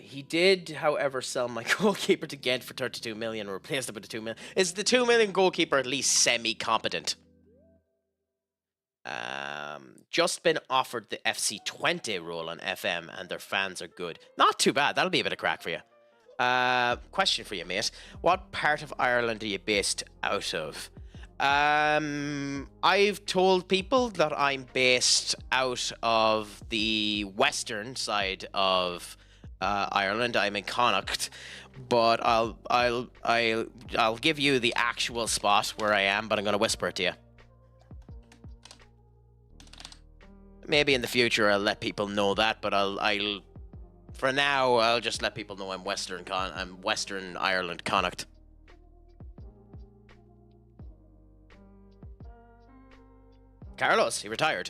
He did, however, sell my goalkeeper to Ghent for 32 million and replaced him with the 2 million. Is the 2 million goalkeeper at least semi-competent? Just been offered the FC20 role on FM and their fans are good. Not too bad. That'll be a bit of crack for you. Question for you, mate. What part of Ireland are you based out of? I've told people that I'm based out of the western side of Ireland. I'm in Connacht, but I'll give you the actual spot where I am, but I'm going to whisper it to you. Maybe in the future I'll let people know that, but I'll for now I'll just let people know I'm Western Ireland Connacht. Carlos, he retired.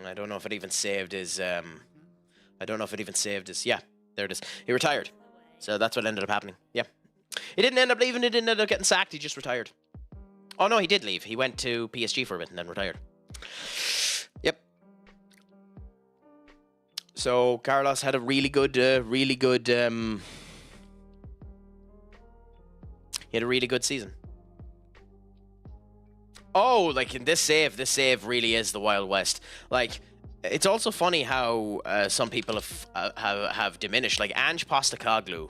I don't know if it even saved his yeah, there it is. He retired. So that's what ended up happening. Yeah. He didn't end up leaving, he didn't end up getting sacked, he just retired. Oh no, he did leave. He went to PSG for a bit and then retired. Yep. So Carlos had a really good he had a really good season. Oh, like in this save really is the Wild West. Like, it's also funny how some people have diminished. Like Ange Postecoglou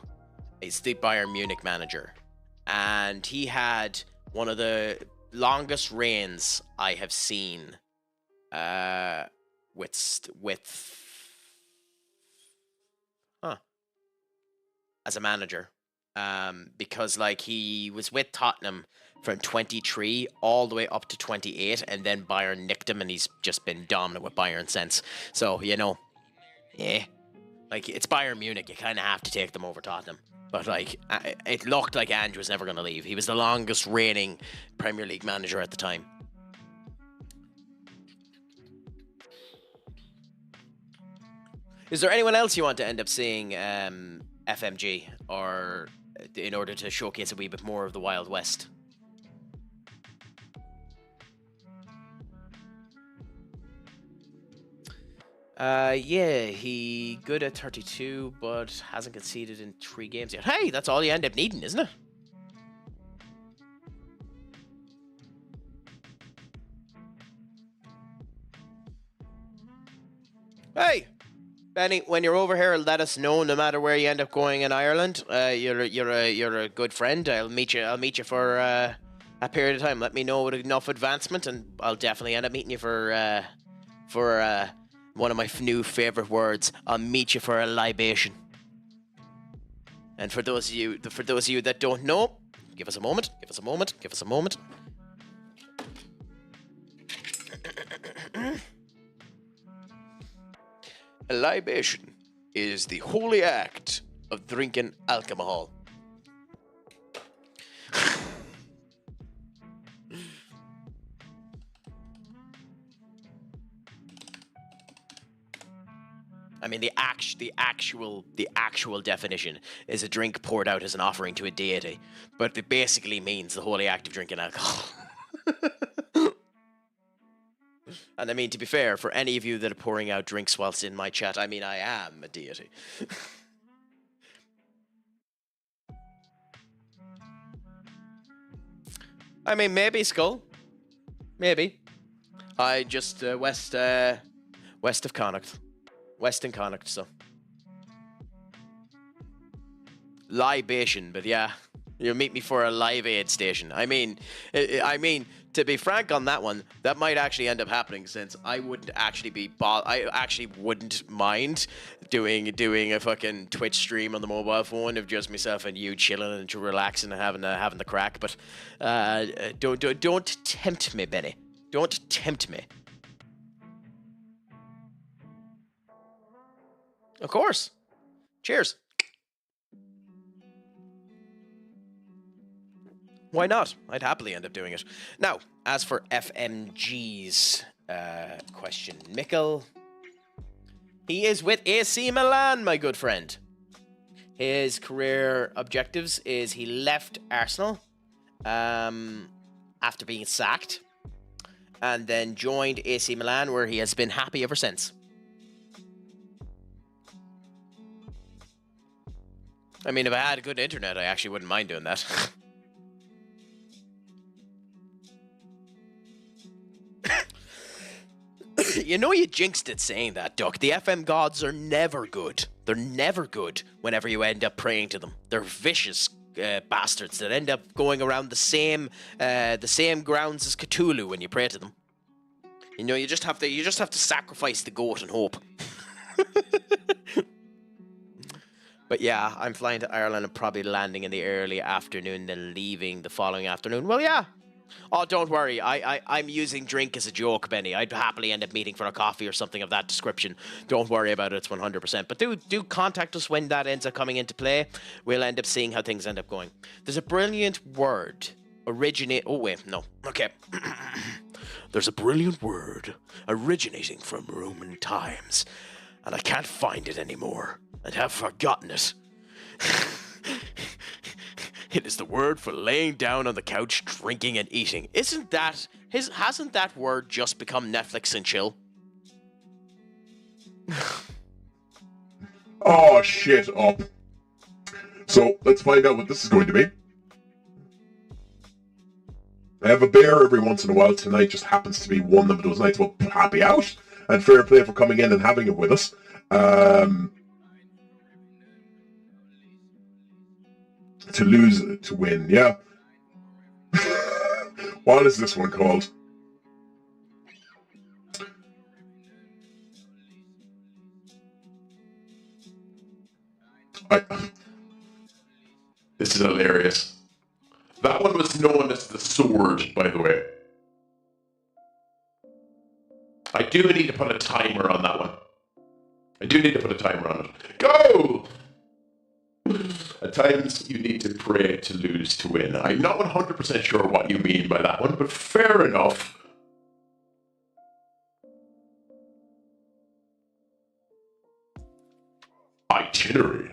is the Bayern Munich manager, and he had one of the longest reigns I have seen as a manager, because like he was with Tottenham from 23 all the way up to 28, and then Bayern nicked him, and he's just been dominant with Bayern since. So, you know, yeah, like it's Bayern Munich, you kind of have to take them over Tottenham. But like, it looked like Ange was never going to leave. He was the longest reigning Premier League manager at the time. Is there anyone else you want to end up seeing FMG, or in order to showcase a wee bit more of the Wild West? Yeah, he good at 32, but hasn't conceded in 3 games yet. Hey, that's all you end up needing, isn't it? Hey, Benny, when you're over here, let us know. No matter where you end up going in Ireland, you're a good friend. I'll meet you for a period of time. Let me know with enough advancement, and I'll definitely end up meeting you for one of my new favorite words. I'll meet you for a libation. And for those of you that don't know, give us a moment. A libation is the holy act of drinking alcohol. I mean, the actual definition is a drink poured out as an offering to a deity, but it basically means the holy act of drinking alcohol. And I mean, to be fair, for any of you that are pouring out drinks whilst in my chat, I mean, I am a deity. I mean, maybe, Skull. Maybe. I just, west of Connacht. Western Connacht, so. Libation, but yeah. You'll meet me for a Live Aid station. I mean, to be frank on that one, that might actually end up happening, since I wouldn't actually I actually wouldn't mind doing a fucking Twitch stream on the mobile phone of just myself and you chilling and relaxing and having the crack. But don't tempt me, Benny. Don't tempt me. Of course. Cheers. Why not? I'd happily end up doing it. Now, as for FMG's question, Mikkel, he is with AC Milan, my good friend. His career objectives is he left Arsenal after being sacked, and then joined AC Milan, where he has been happy ever since. I mean, if I had good internet, I actually wouldn't mind doing that. You know you jinxed it saying that, Duck. The FM gods are never good. They're never good whenever you end up praying to them. They're vicious bastards that end up going around the same grounds as Cthulhu when you pray to them. You know, you just have to sacrifice the goat and hope. But yeah, I'm flying to Ireland and probably landing in the early afternoon, then leaving the following afternoon. Well, yeah. Oh, don't worry. I'm using drink as a joke, Benny. I'd happily end up meeting for a coffee or something of that description. Don't worry about it. It's 100%. But do contact us when that ends up coming into play. We'll end up seeing how things end up going. There's a brilliant word Oh, wait. No. Okay. There's a brilliant word originating from Roman times, and I can't find it anymore. And have forgotten it. It is the word for laying down on the couch, drinking and eating. Hasn't that word just become Netflix and chill? Oh, shit up. So, let's find out what this is going to be. I have a beer every once in a while. Tonight just happens to be one of those nights we'll happy out. And fair play for coming in and having it with us. To lose, to win, yeah. What is this one called? This is hilarious. That one was known as the sword, by the way. I do need to put a timer on that one. Go! At times, you need to pray to lose to win. I'm not 100% sure what you mean by that one, but fair enough. Itinerary.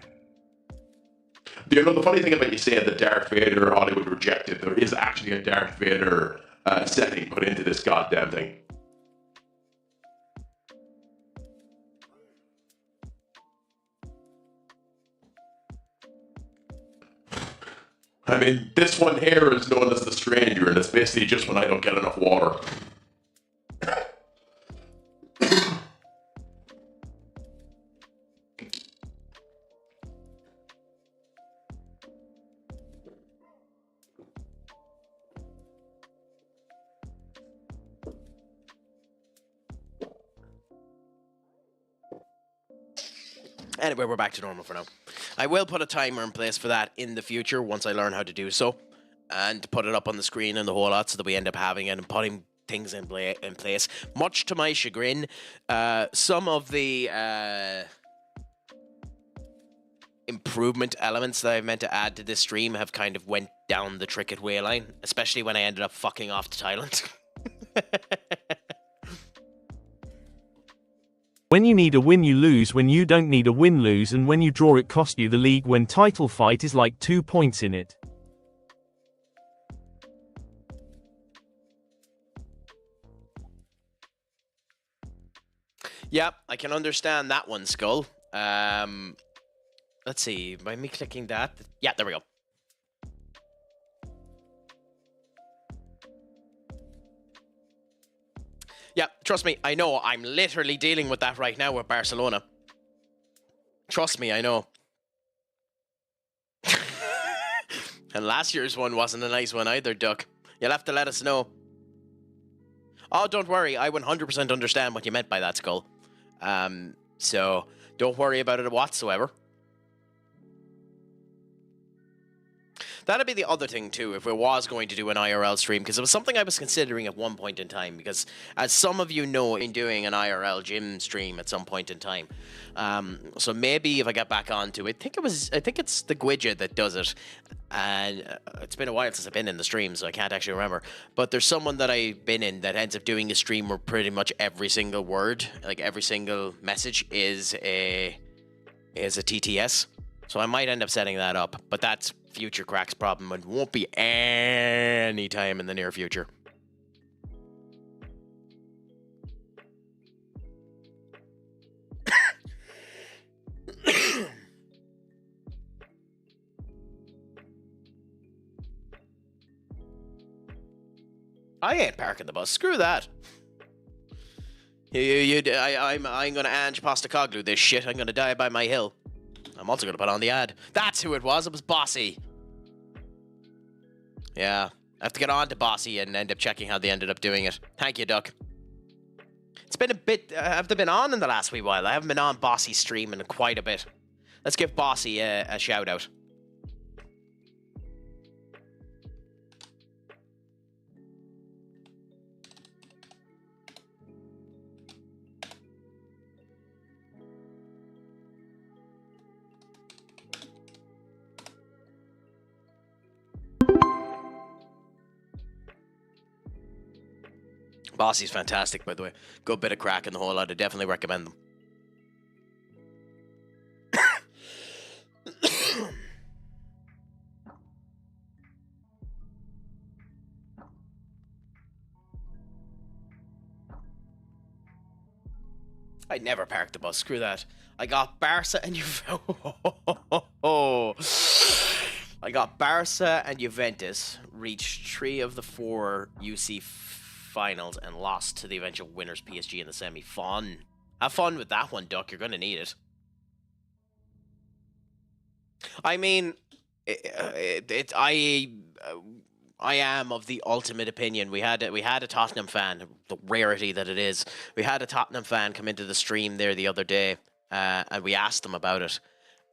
You know, the funny thing about you saying that Darth Vader Hollywood rejected, there is actually a Darth Vader setting put into this goddamn thing. I mean, this one here is known as the Stranger, and it's basically just when I don't get enough water. Anyway, we're back to normal for now. I will put a timer in place for that in the future once I learn how to do so, and put it up on the screen and the whole lot so that we end up having it and putting things in place. Much to my chagrin, some of the improvement elements that I meant to add to this stream have kind of went down the trick it way line, especially when I ended up fucking off to Thailand. When you need a win you lose, when you don't need a win lose, and when you draw it cost you the league, when title fight is like 2 points in it. Yeah, I can understand that one, Skull. Let's see, by me clicking that, yeah, there we go. Yeah, trust me, I know. I'm literally dealing with that right now with Barcelona. Trust me, I know. And last year's one wasn't a nice one either, Duck. You'll have to let us know. Oh, don't worry. I 100% understand what you meant by that, Skull. So don't worry about it whatsoever. That'd be the other thing, too, if we was going to do an IRL stream, because it was something I was considering at one point in time, because as some of you know, I'm doing an IRL gym stream at some point in time. So maybe if I get back onto it, I think it's the Gwidget that does it, and it's been a while since I've been in the stream, so I can't actually remember. But there's someone that I've been in that ends up doing a stream where pretty much every single word, like every single message, is a TTS. So I might end up setting that up, but that's future Crack's problem and won't be any time in the near future. I ain't parking the bus. Screw that. I'm gonna Ange Postacoglu this shit. I'm gonna die by my hill. I'm also going to put on the ad. That's who it was. It was Bossy. Yeah. I have to get on to Bossy and end up checking how they ended up doing it. Thank you, Duck. It's been a bit... have they been on in the last wee while? I haven't been on Bossy's stream in quite a bit. Let's give Bossy a shout-out. Bossy's fantastic, by the way. Good bit of crack in the whole lot. I definitely recommend them. I'd never park the bus. Screw that. I got Barca and I got Barca and Juventus reached 3 of the 4 UC finals and lost to the eventual winners PSG in the semi. Fun. Have fun with that one, Duck. You're going to need it. I mean, I am of the ultimate opinion. We had a Tottenham fan, the rarity that it is. We had a Tottenham fan come into the stream there the other day, and we asked them about it.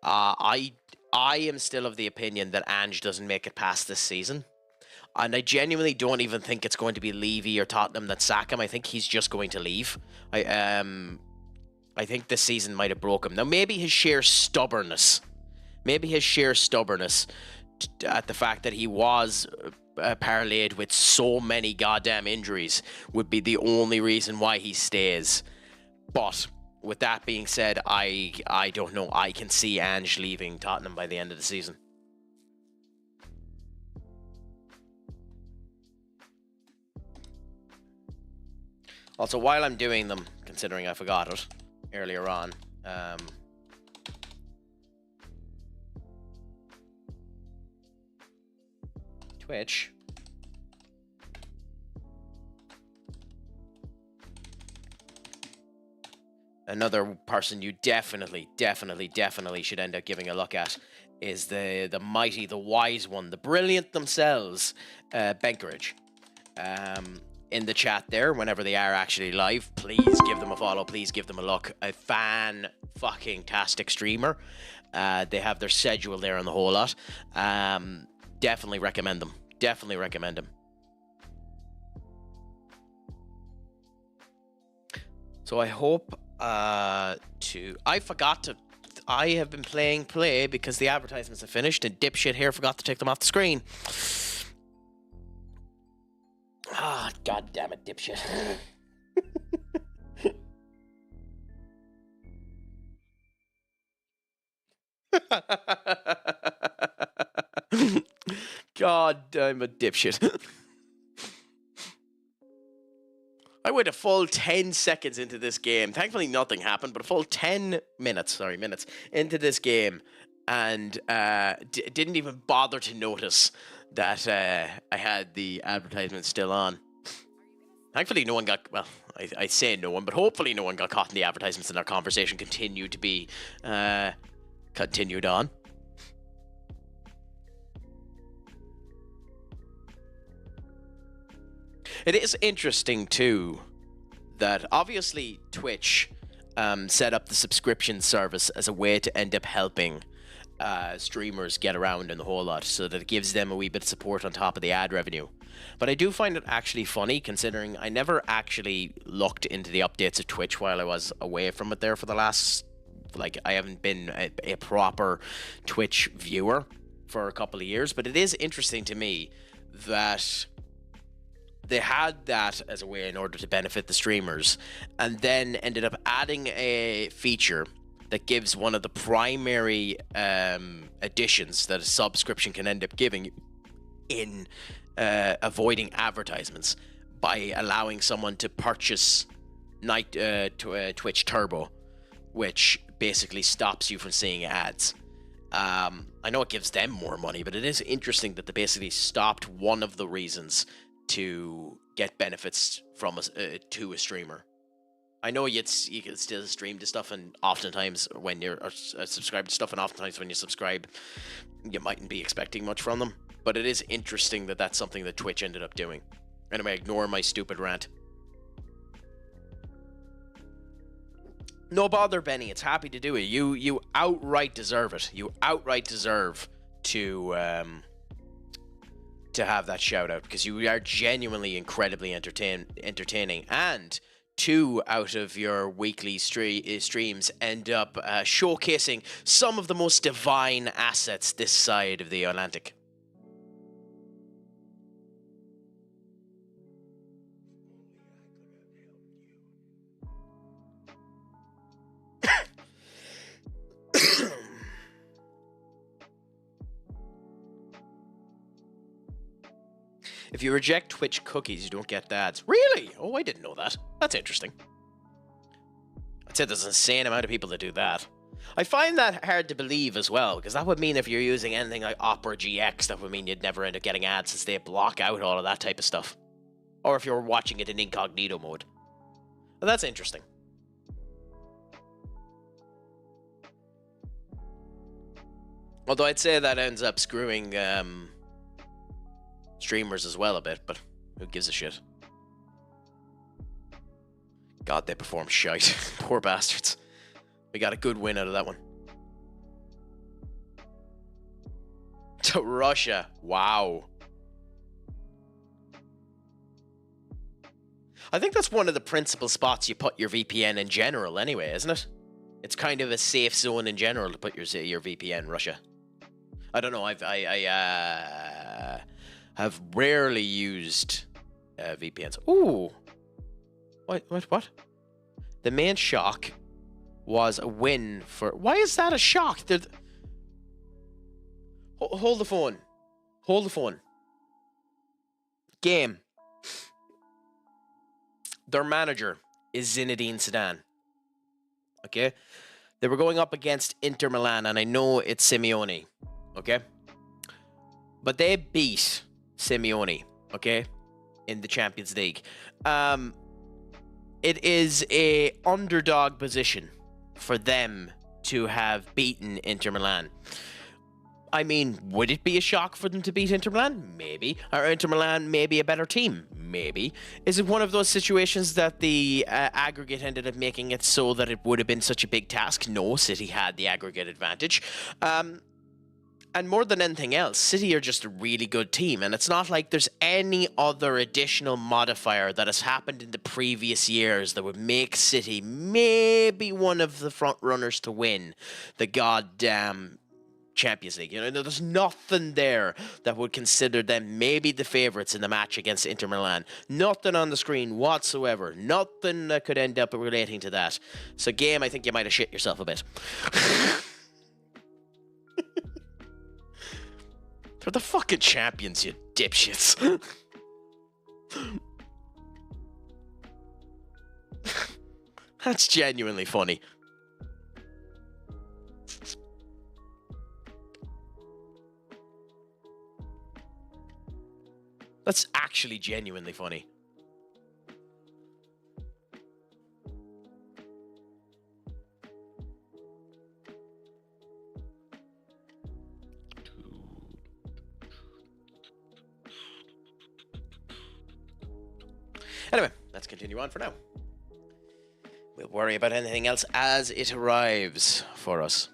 I am still of the opinion that Ange doesn't make it past this season. And I genuinely don't even think it's going to be Levy or Tottenham that sack him. I think he's just going to leave. I think this season might have broke him. Now, maybe his sheer stubbornness at the fact that he was parlayed with so many goddamn injuries would be the only reason why he stays. But with that being said, I don't know. I can see Ange leaving Tottenham by the end of the season. Also, while I'm doing them, considering I forgot it earlier on, Twitch. Another person you definitely should end up giving a look at is the mighty, the wise one, the brilliant themselves, Benkerage. In the chat there, whenever they are actually live, please give them a follow, please give them a look. A fan-fucking-tastic streamer. They have their schedule there on the whole lot. Definitely recommend them. Definitely recommend them. So I hope I have been playing play because the advertisements have finished and dipshit here forgot to take them off the screen. Ah, god damn it, dipshit. God damn it, dipshit. I went a full 10 seconds into this game. Thankfully, nothing happened, but a full 10 minutes into this game, and didn't even bother to notice that I had the advertisement still on. Thankfully, no one got, well, I say no one, but hopefully no one got caught in the advertisements and our conversation continued to be continued on. It is interesting too that obviously Twitch set up the subscription service as a way to end up helping streamers get around in the whole lot, so that it gives them a wee bit of support on top of the ad revenue. But I do find it actually funny, considering I never actually looked into the updates of Twitch while I was away from it there for the last, like, I haven't been a proper Twitch viewer for a couple of years. But it is interesting to me that they had that as a way in order to benefit the streamers, and then ended up adding a feature that gives one of the primary additions that a subscription can end up giving you in avoiding advertisements, by allowing someone to purchase Twitch Turbo, which basically stops you from seeing ads. I know it gives them more money, but it is interesting that they basically stopped one of the reasons to get benefits from to a streamer. I know you can still stream to stuff, and oftentimes when you're subscribed to stuff, and oftentimes when you subscribe, you mightn't be expecting much from them. But it is interesting that that's something that Twitch ended up doing. Anyway, ignore my stupid rant. No bother, Benny. It's happy to do it. You outright deserve it. You outright deserve to have that shout out, because you are genuinely incredibly entertaining, and 2 out of your weekly streams end up showcasing some of the most divine assets this side of the Atlantic. If you reject Twitch cookies, you don't get ads. Really? Oh, I didn't know that. That's interesting. I'd say there's an insane amount of people that do that. I find that hard to believe as well, because that would mean if you're using anything like Opera GX, that would mean you'd never end up getting ads, since they block out all of that type of stuff. Or if you're watching it in incognito mode. But that's interesting. Although I'd say that ends up screwing streamers as well a bit, but who gives a shit? God, they perform shite. Poor bastards. We got a good win out of that one. To Russia. Wow. I think that's one of the principal spots you put your VPN in general anyway, isn't it? It's kind of a safe zone in general to put your VPN, Russia. I don't know, I have rarely used VPNs. Ooh. What? The main shock was a win for... Why is that a shock? Hold the phone. Hold the phone. Game. Their manager is Zinedine Zidane. Okay? They were going up against Inter Milan, and I know it's Simeone. Okay? But they beat Simeone, okay, in the Champions League. It is a underdog position for them to have beaten Inter Milan. I mean, would it be a shock for them to beat Inter Milan? Maybe. Are Inter Milan maybe a better team? Maybe. Is it one of those situations that the aggregate ended up making it so that it would have been such a big task? No, City had the aggregate advantage. And more than anything else, City are just a really good team, and it's not like there's any other additional modifier that has happened in the previous years that would make City maybe one of the front runners to win the goddamn Champions League. You know, there's nothing there that would consider them maybe the favourites in the match against Inter Milan. Nothing on the screen whatsoever. Nothing that could end up relating to that. So, game, I think you might have shit yourself a bit. They're the fucking champions, you dipshits. That's genuinely funny. That's actually genuinely funny. Anyway, let's continue on for now. We'll worry about anything else as it arrives for us.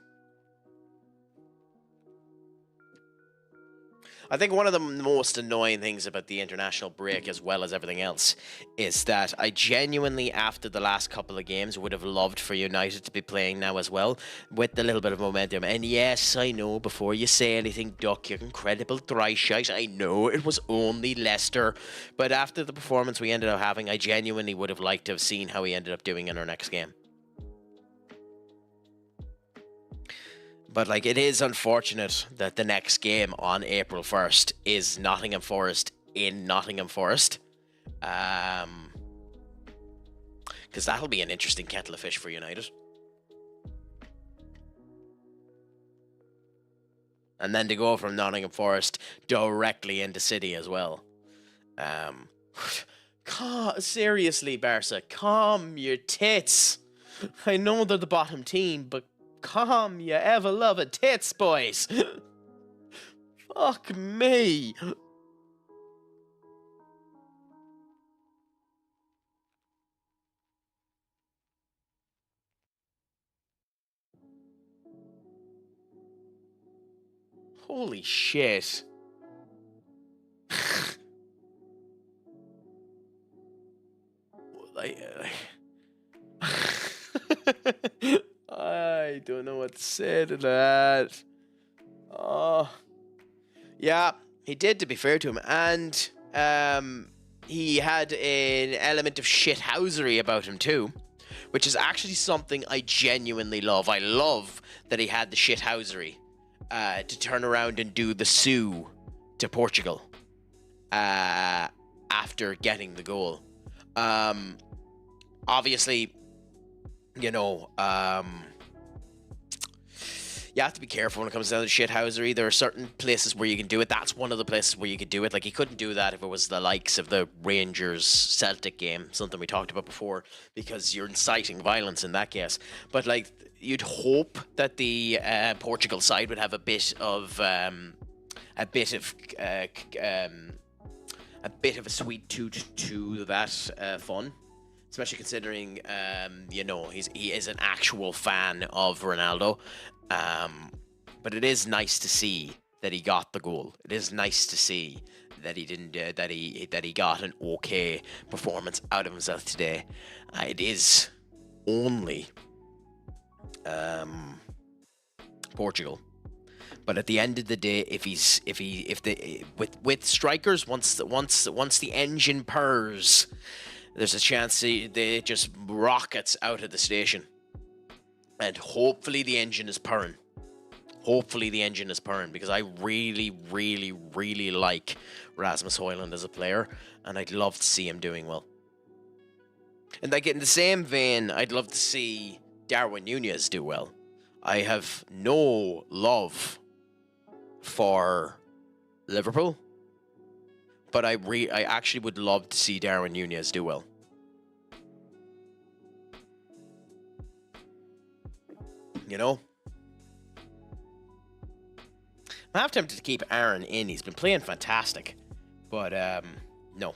I think one of the most annoying things about the international break, as well as everything else, is that I genuinely, after the last couple of games, would have loved for United to be playing now as well, with a little bit of momentum. And yes, I know, before you say anything, Duck, you're incredible thrice-shite. I know it was only Leicester. But after the performance we ended up having, I genuinely would have liked to have seen how he ended up doing in our next game. But, like, it is unfortunate that the next game on April 1st is Nottingham Forest in Nottingham Forest. Because that'll be an interesting kettle of fish for United. And then to go from Nottingham Forest directly into City as well. Seriously, Barca, calm your tits. I know they're the bottom team, but calm your ever-loving tits, boys. Fuck me. Holy shit. I don't know what to say to that. Oh, yeah, he did, to be fair to him, and he had an element of shithousery about him too, which is actually something I genuinely love. I love that he had the shithousery to turn around and do the sue to Portugal after getting the goal. Obviously, you know, you have to be careful when it comes down to shithousery. There are certain places where you can do it. That's one of the places where you could do it. Like, he couldn't do that if it was the likes of the Rangers-Celtic game, something we talked about before, because you're inciting violence in that case. But, like, you'd hope that the Portugal side would have a bit of a sweet tooth to that fun. Especially considering, you know, he is an actual fan of Ronaldo. But it is nice to see that he got the goal. It is nice to see that he didn't, that he got an okay performance out of himself today. It is only Portugal. But at the end of the day, with strikers, once the engine purrs, there's a chance they just rockets out of the station. And hopefully the engine is purring. Hopefully the engine is purring, because I really, really, really like Rasmus Højlund as a player, and I'd love to see him doing well. And like, in the same vein, I'd love to see Darwin Núñez do well. I have no love for Liverpool, but I actually would love to see Darwin Núñez do well. You know? I'm half tempted to keep Aaron in. He's been playing fantastic. But, no.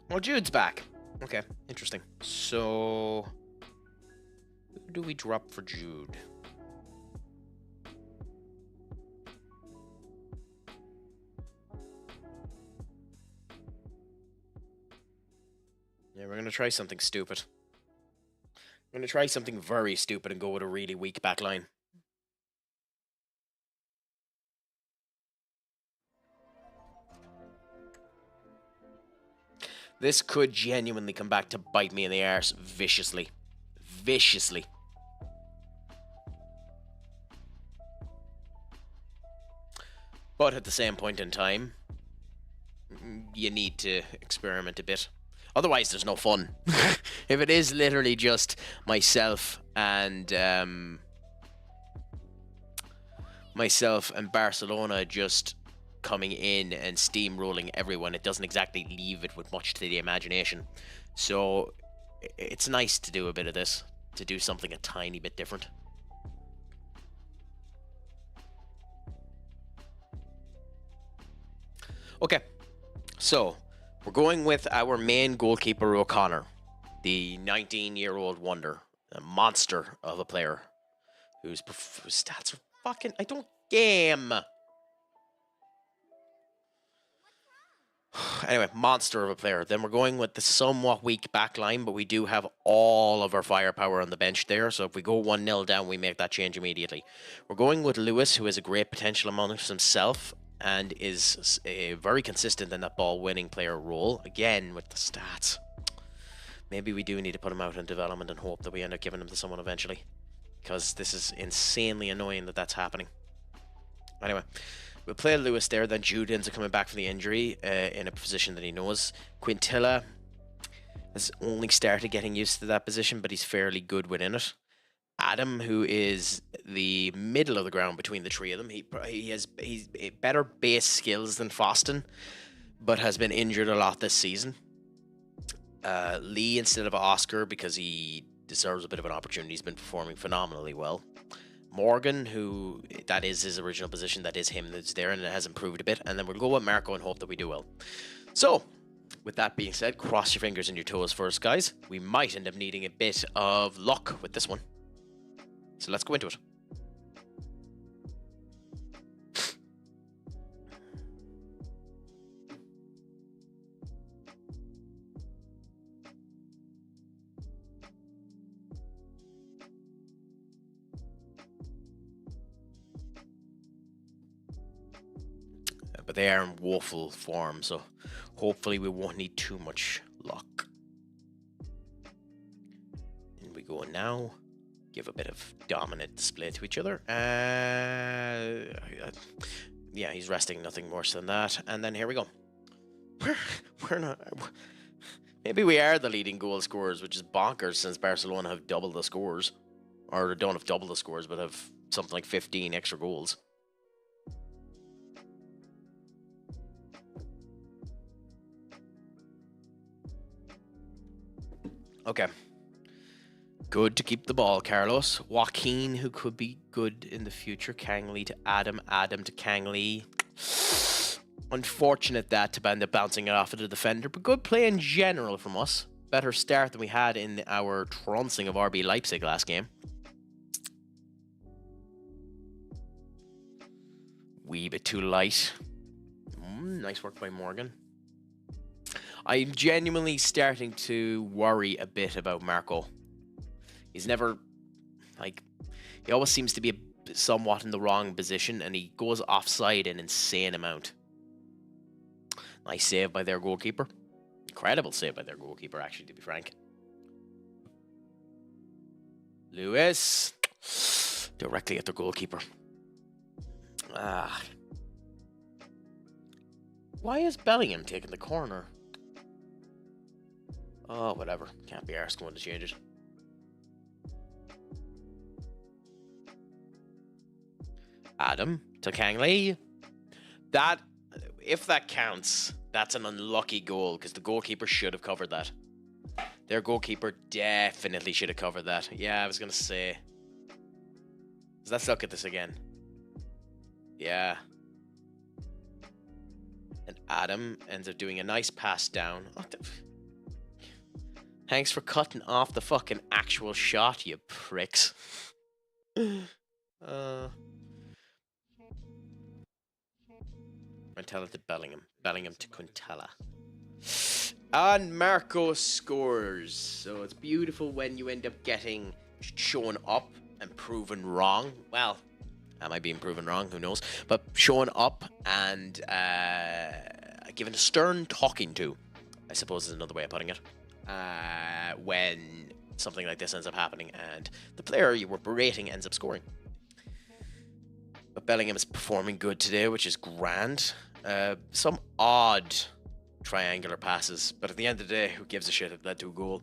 Well, Jude's back. Okay, interesting. So, who do we drop for Jude? Yeah, we're going to try something stupid. We're going to try something very stupid and go with a really weak back line. This could genuinely come back to bite me in the arse viciously. Viciously. But at the same point in time, you need to experiment a bit. Otherwise, there's no fun. If it is literally just myself and Barcelona just coming in and steamrolling everyone, it doesn't exactly leave it with much to the imagination. So it's nice to do a bit of this, to do something a tiny bit different. Okay, so we're going with our main goalkeeper, O'Connor, the 19-year-old wonder, a monster of a player whose stats are fucking... I don't game. Anyway, monster of a player. Then we're going with the somewhat weak back line, but we do have all of our firepower on the bench there. So if we go 1-0 down, we make that change immediately. We're going with Lewis, who has a great potential amongst himself and is very consistent in that ball-winning player role. Again, with the stats. Maybe we do need to put him out in development and hope that we end up giving him to someone eventually. Because this is insanely annoying that that's happening. Anyway, we'll play Lewis there. Then Jude ends up coming back from the injury in a position that he knows. Quintilla has only started getting used to that position, but he's fairly good within it. Adam, who is the middle of the ground between the three of them, he's better base skills than Foston, but has been injured a lot this season. Lee instead of Oscar, because he deserves a bit of an opportunity. He's been performing phenomenally well. Morgan, who that is his original position, that is him that's there, and it has improved a bit. And then we'll go with Marco and hope that we do well. So, with that being said, cross your fingers and your toes first, guys. We might end up needing a bit of luck with this one. So let's go into it. But they are in woeful form, so hopefully we won't need too much luck. In we go now. Give a bit of dominant display to each other. Yeah, he's resting, nothing worse than that. And then here we go. We're not... Maybe we are the leading goal scorers, which is bonkers since Barcelona have double the scores. Or don't have double the scores, but have something like 15 extra goals. Okay. Good to keep the ball, Carlos. Joaquin, who could be good in the future. Kangley to Adam. Adam to Kangley. Unfortunate that to end up bouncing it off of the defender, but good play in general from us. Better start than we had in our trouncing of RB Leipzig last game. Wee bit too light. Nice work by Morgan. I'm genuinely starting to worry a bit about Marco. He's never, he always seems to be somewhat in the wrong position, and he goes offside an insane amount. Nice save by their goalkeeper. Incredible save by their goalkeeper, actually, to be frank. Lewis. Directly at the goalkeeper. Why is Bellingham taking the corner? Oh, whatever. Can't be arsed going to change it. Adam to Kangley. That, if that counts, that's an unlucky goal because the goalkeeper should have covered that. Their goalkeeper definitely should have covered that. Yeah, I was going to say. Let's look at this again. Yeah. And Adam ends up doing a nice pass down. Thanks for cutting off the fucking actual shot, you pricks. Quintella to Bellingham. Bellingham to Quintella. And Marco scores. So it's beautiful when you end up getting shown up and proven wrong. Well, am I being proven wrong? Who knows? But showing up and given a stern talking to, I suppose is another way of putting it. When something like this ends up happening and the player you were berating ends up scoring. But Bellingham is performing good today, which is grand. Some odd triangular passes, but at the end of the day, who gives a shit? It led to a goal.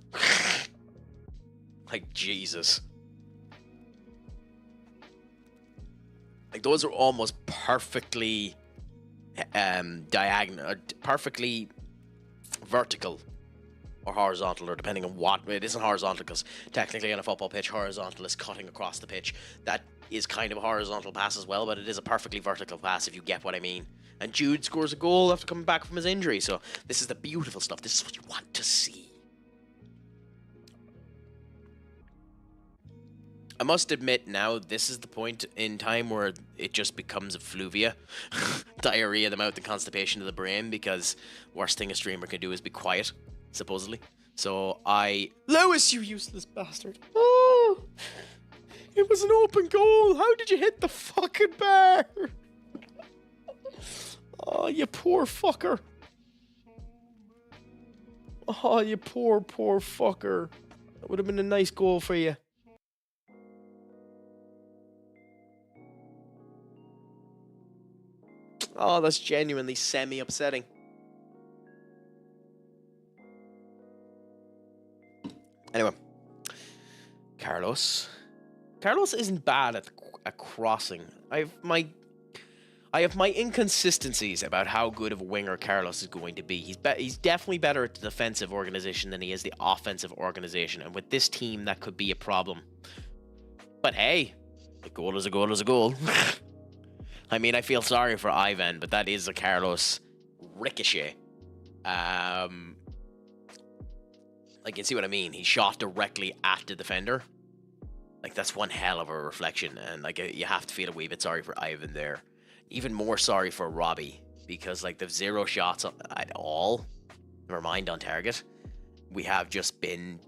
Like, Jesus. Like, those are almost perfectly diagonal, perfectly vertical or horizontal, or depending on what. It isn't horizontal because technically on a football pitch, horizontal is cutting across the pitch. That is kind of a horizontal pass as well, but it is a perfectly vertical pass if you get what I mean. And Jude scores a goal after coming back from his injury, so this is the beautiful stuff. This is what you want to see. I must admit now, this is the point in time where it just becomes effluvia. Diarrhea of the mouth and constipation of the brain, because worst thing a streamer can do is be quiet, supposedly. So Lewis, you useless bastard. Oh, it was an open goal. How did you hit the fucking bar? Oh, you poor fucker. Oh, you poor fucker. That would have been a nice goal for you. Oh, that's genuinely semi-upsetting. Anyway. Carlos. Carlos isn't bad at crossing. I have my inconsistencies about how good of a winger Carlos is going to be. He's definitely better at the defensive organization than he is the offensive organization. And with this team, that could be a problem. But hey, a goal is a goal is a goal. I mean, I feel sorry for Ivan, but that is a Carlos ricochet. I can see what I mean. He shot directly at the defender. Like, that's one hell of a reflection. And, like, you have to feel a wee bit sorry for Ivan there. Even more sorry for Robbie. Because, like, they've 0 shots at all. Never mind on target. We have just been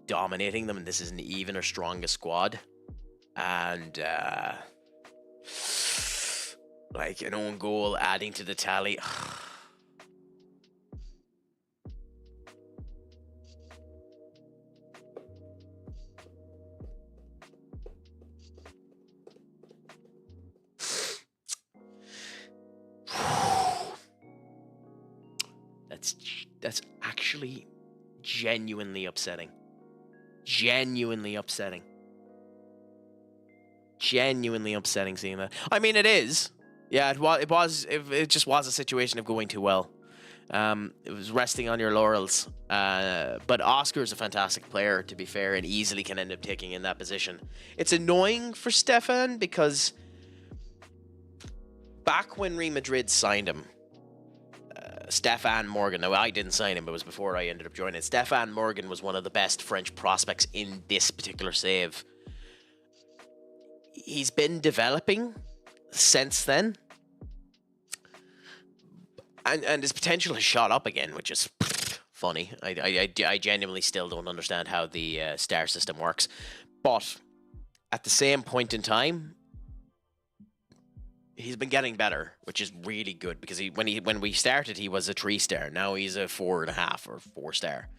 dominating them. And this isn't even our strongest squad. And, like, an own goal adding to the tally. That's actually genuinely upsetting. Genuinely upsetting. Genuinely upsetting seeing that. I mean, it is. Yeah, it just was a situation of going too well. It was resting on your laurels. But Oscar's a fantastic player, to be fair, and easily can end up taking in that position. It's annoying for Stefan because back when Real Madrid signed him, Stefan Morgan, now I didn't sign him, but it was before I ended up joining. Stefan Morgan was one of the best French prospects in this particular save. He's been developing since then. And his potential has shot up again, which is funny. I genuinely still don't understand how the star system works. But at the same point in time, he's been getting better, which is really good, because when we started, he was a 3-star. Now he's a 4.5 or 4-star.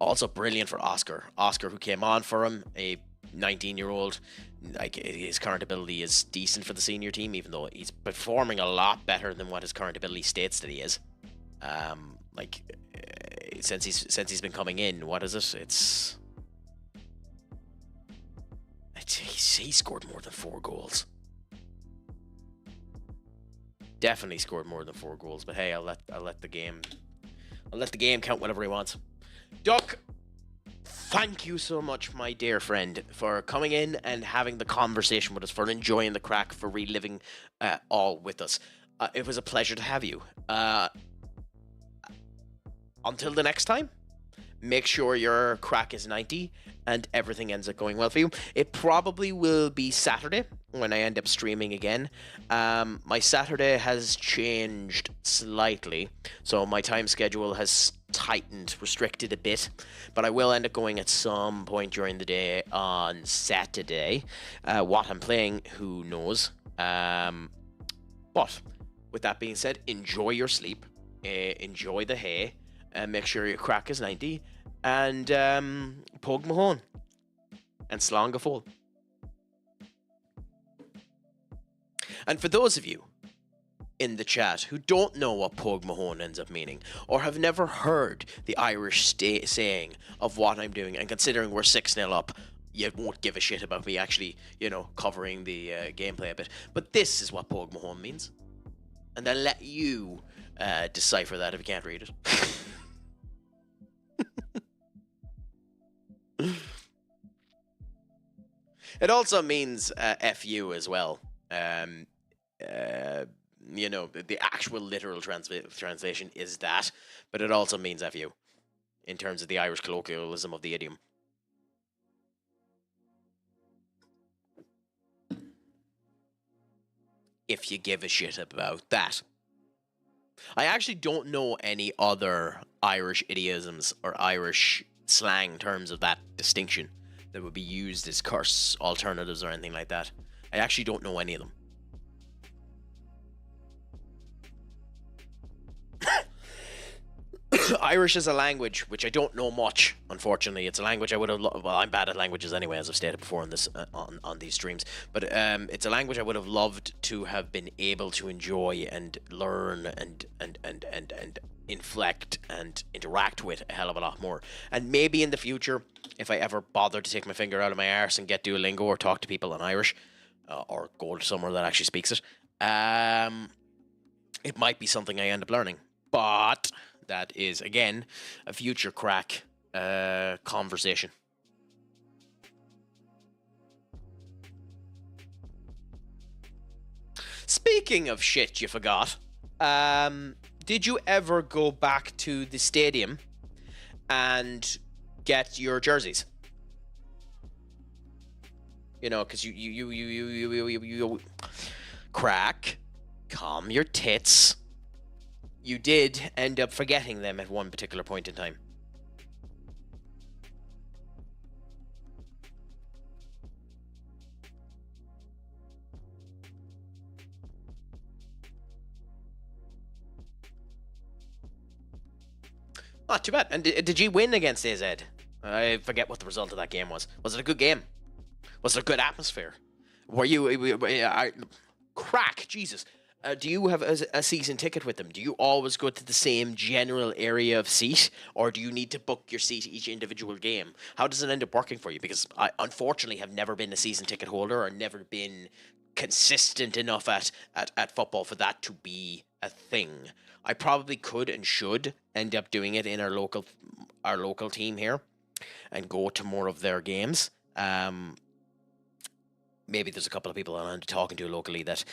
Also brilliant for Oscar. Oscar, who came on for him, a 19-year-old. Like, his current ability is decent for the senior team, even though he's performing a lot better than what his current ability states that he is. Since he's been coming in, what is it? He scored more than 4 goals. Definitely scored more than 4 goals, but hey, I'll let the game count whatever he wants. Duck, thank you so much, my dear friend, for coming in and having the conversation with us, for enjoying the crack, for reliving all with us. It was a pleasure to have you. Until the next time, make sure your crack is 90 and everything ends up going well for you. It probably will be Saturday when I end up streaming again. My Saturday has changed slightly, so my time schedule has tightened, restricted a bit, but I will end up going at some point during the day on Saturday. What I'm playing, who knows? But with that being said, enjoy your sleep, enjoy the hay, and make sure your crack is 90, and Pog Mahone and Slán Fóil. And for those of you in the chat who don't know what Pog Mahone ends up meaning, or have never heard the Irish saying of what I'm doing, and considering we're 6-0 up, you won't give a shit about me actually, covering the gameplay a bit. But this is what Pog Mahone means. And I'll let you decipher that if you can't read it. It also means FU as well. You know, the actual literal translation is that, but it also means FU in terms of the Irish colloquialism of the idiom. If you give a shit about that. I actually don't know any other Irish idioms or Irish slang terms of that distinction that would be used as curse alternatives or anything like that. I actually don't know any of them. Irish is a language which I don't know much, unfortunately. It's a language I would have well, I'm bad at languages anyway, as I've stated before in this on these streams, but it's a language I would have loved to have been able to enjoy and learn and inflect and interact with a hell of a lot more. And maybe in the future, if I ever bother to take my finger out of my arse and get Duolingo or talk to people in Irish, or go to somewhere that actually speaks it, it might be something I end up learning. But that is, again, a future crack conversation. Speaking of shit you forgot, did you ever go back to the stadium and get your jerseys? You know, because you crack, calm your tits. You did end up forgetting them at one particular point in time. Not too bad. And did you win against AZ? I forget what the result of that game was. Was it a good game? Was there a good atmosphere? Were you... crack, Jesus. Do you have a season ticket with them? Do you always go to the same general area of seat? Or do you need to book your seat each individual game? How does it end up working for you? Because I, unfortunately, have never been a season ticket holder or never been consistent enough at football for that to be a thing. I probably could and should end up doing it in our local team here and go to more of their games. Maybe there's a couple of people I'm talking to locally that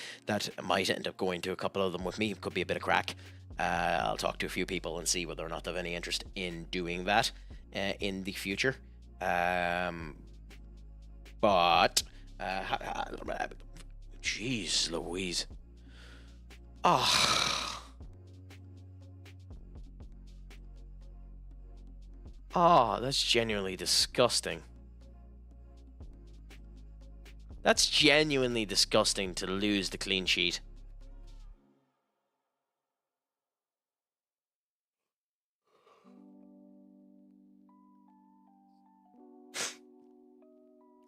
might end up going to a couple of them with me. Could be a bit of crack. I'll talk to a few people and see whether or not they have any interest in doing that in the future. But jeez Louise. That's genuinely disgusting. That's genuinely disgusting to lose the clean sheet.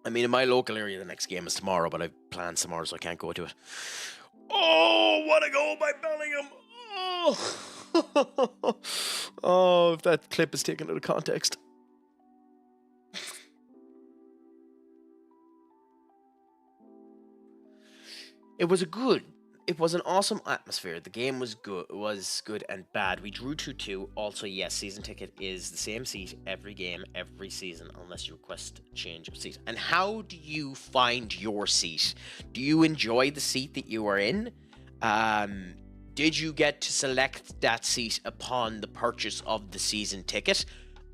I mean, in my local area, the next game is tomorrow, but I've planned tomorrow, so I can't go to it. Oh, what a goal by Bellingham! Oh, oh, if that clip is taken out of context. It was an awesome atmosphere. The game was good and bad. We drew 2-2. Also, yes, season ticket is the same seat every game, every season, unless you request change of seat. And how do you find your seat? Do you enjoy the seat that you are in? Did you get to select that seat upon the purchase of the season ticket?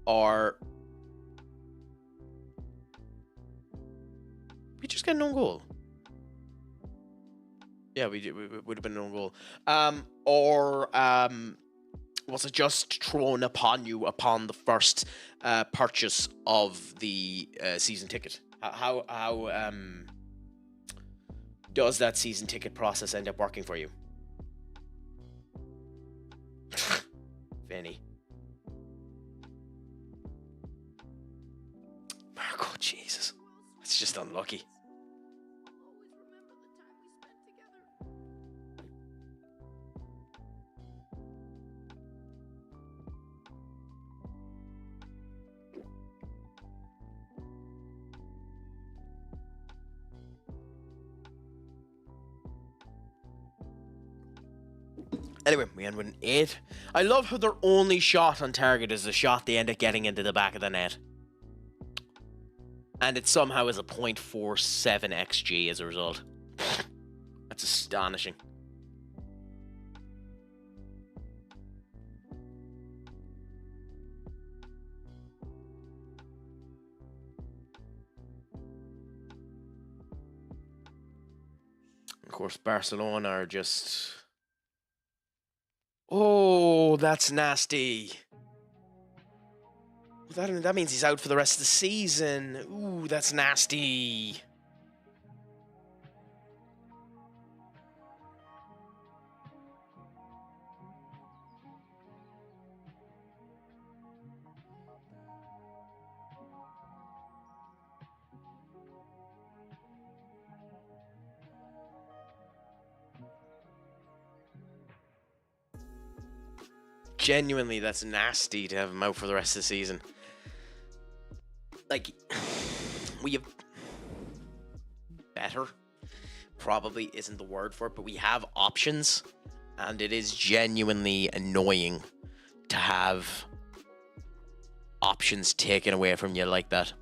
Or... we just got no goal. Yeah, we would have been an own goal. Or was it just thrown upon you upon the first purchase of the season ticket? How does that season ticket process end up working for you? Vinny. Marco, Jesus. It's just unlucky. Anyway, we end with an 8. I love how their only shot on target is the shot they end up getting into the back of the net. And it somehow is a 0.47 XG as a result. That's astonishing. Of course, Barcelona are just... Oh, that's nasty. That means he's out for the rest of the season. Ooh, that's nasty. Genuinely, that's nasty to have him out for the rest of the season. Like, we have... Better probably isn't the word for it, but we have options, and it is genuinely annoying to have options taken away from you like that.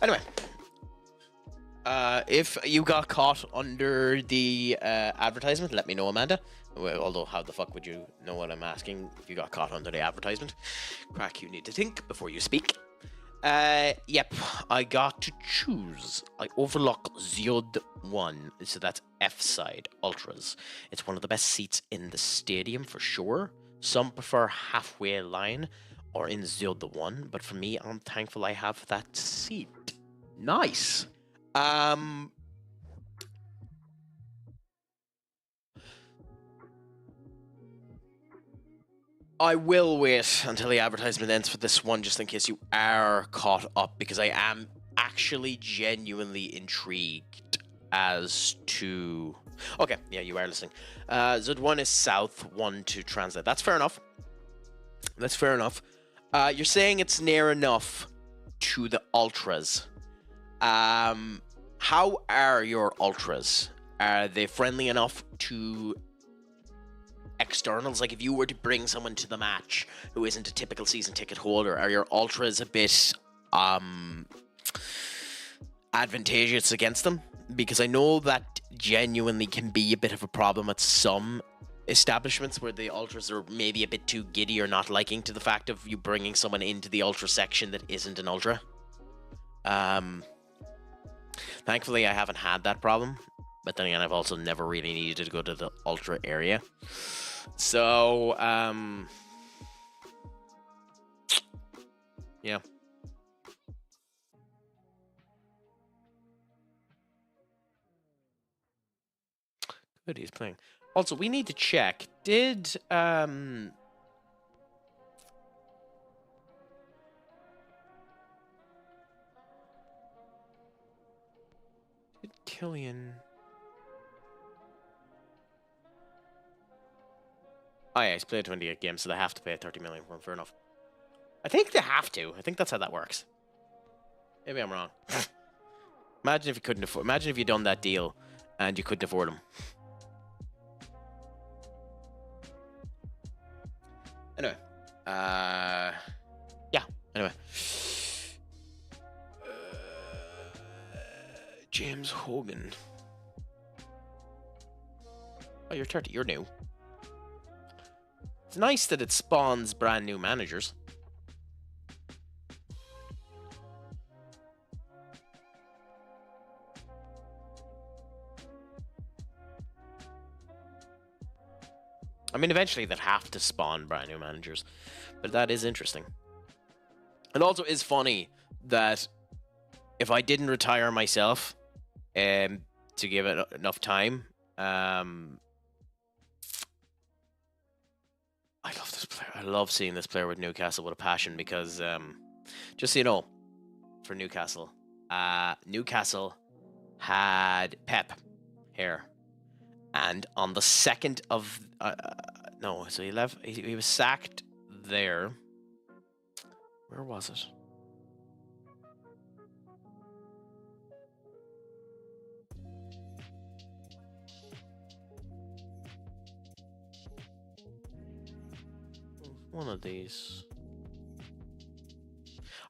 Anyway, if you got caught under the advertisement, let me know, Amanda. Well, although, how the fuck would you know what I'm asking if you got caught under the advertisement? Crack, you need to think before you speak. Yep, I got to choose. I overlook Ziod 1, so that's F side, Ultras. It's one of the best seats in the stadium for sure. Some prefer halfway line or in Ziod 1, but for me, I'm thankful I have that seat. Nice. I will wait until the advertisement ends for this one, just in case you are caught up, because I am actually genuinely intrigued as to... Okay, yeah, you are listening. Zud 1 is south, 1 to translate. That's fair enough. That's fair enough. You're saying it's near enough to the Ultras. How are your Ultras? Are they friendly enough to externals? Like, if you were to bring someone to the match who isn't a typical season ticket holder, are your Ultras a bit advantageous against them? Because I know that genuinely can be a bit of a problem at some establishments where the Ultras are maybe a bit too giddy or not liking to the fact of you bringing someone into the Ultra section that isn't an Ultra. Thankfully, I haven't had that problem, but then again, I've also never really needed to go to the Ultra area. So, yeah. Good, he's playing. Also, we need to check. Did Killian... Oh yeah, he's played 28 games, so they have to pay 30 million for him. Fair enough. I think they have to. I think that's how that works. Maybe I'm wrong. Imagine if you couldn't afford... Imagine if you'd done that deal and you couldn't afford him. Anyway. Yeah, anyway. James Hogan. Oh, you're 30. You're new. It's nice that it spawns brand new managers. I mean, eventually they'd have to spawn brand new managers, but that is interesting. It also is funny that if I didn't retire myself, to give it enough time, I love this player. I love seeing this player with Newcastle with a passion because, just so you know, for Newcastle, Newcastle had Pep here. And on the 2nd of... no, so he was sacked there. Where was it? one of these?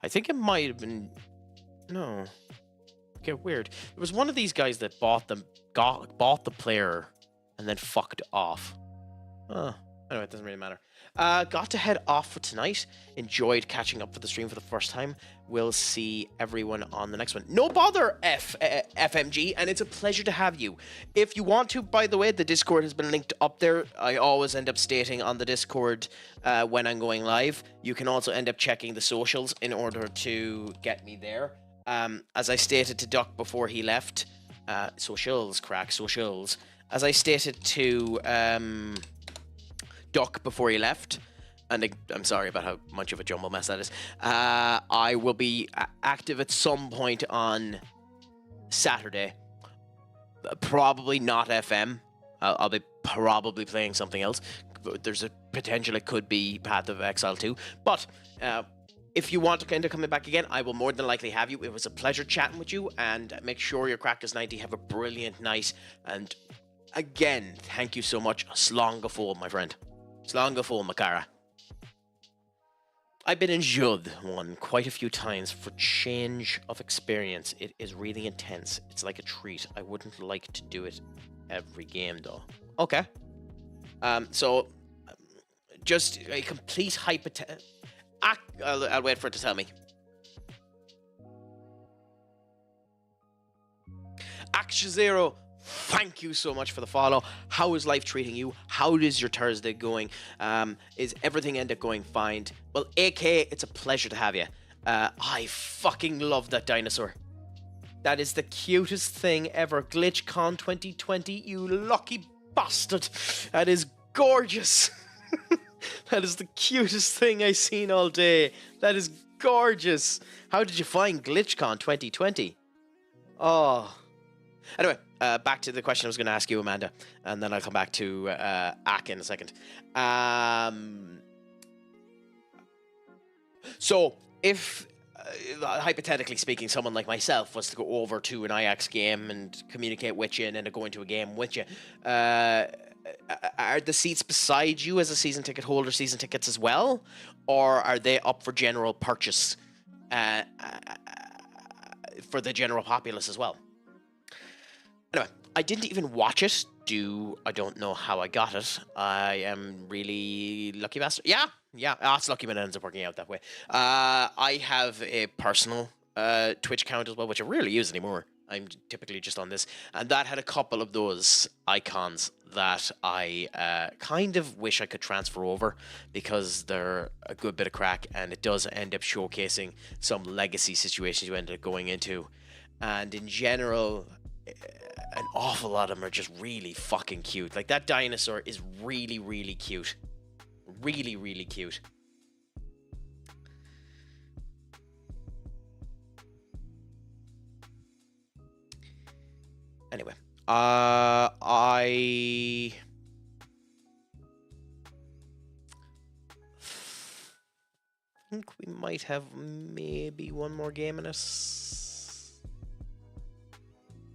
I think it might have been... No. Okay, weird. There was one of these guys that bought the player and then fucked off. Anyway, it doesn't really matter. Got to head off for tonight. Enjoyed catching up for the stream for the first time. We'll see everyone on the next one. No bother, FMG, and it's a pleasure to have you. If you want to, by the way, the Discord has been linked up there. I always end up stating on the Discord when I'm going live. You can also end up checking the socials in order to get me there. As I stated to Duck before he left, socials, crack, socials. As I stated to Duck before he left, and I'm sorry about how much of a jumble mess that is, I will be active at some point on Saturday. Probably not FM. I'll be probably playing something else. There's a potential it could be Path of Exile 2. But if you want to end up coming back again, I will more than likely have you. It was a pleasure chatting with you, and make sure your Crackers 90 have a brilliant night. And again, thank you so much. Slán go my friend. Slán go Makara. I've been in Jud one quite a few times for change of experience. It is really intense. It's like a treat. I wouldn't like to do it every game though. Okay. So just a complete hypothetical. I'll wait for it to tell me. Action Zero, thank you so much for the follow. How is life treating you? How is your Thursday going? Is everything end up going fine? Well, AK, it's a pleasure to have you. I fucking love that dinosaur. That is the cutest thing ever. GlitchCon 2020, you lucky bastard. That is gorgeous. That is the cutest thing I've seen all day. That is gorgeous. How did you find GlitchCon 2020? Oh. Anyway, back to the question I was going to ask you, Amanda, and then I'll come back to Ak in a second. So, if, hypothetically speaking, someone like myself was to go over to an Ajax game and communicate with you and then go into a game with you, are the seats beside you as a season ticket holder season tickets as well? Or are they up for general purchase for the general populace as well? Anyway, I didn't even watch it. I don't know how I got it. I am really lucky bastard. Yeah. It's lucky when it ends up working out that way. I have a personal Twitch account as well, which I rarely use anymore. I'm typically just on this. And that had a couple of those icons that I kind of wish I could transfer over because they're a good bit of crack, and it does end up showcasing some legacy situations you end up going into. And in general, an awful lot of them are just really fucking cute. Like, that dinosaur is really, really cute. Really, really cute. Anyway, I think we might have maybe one more game in us.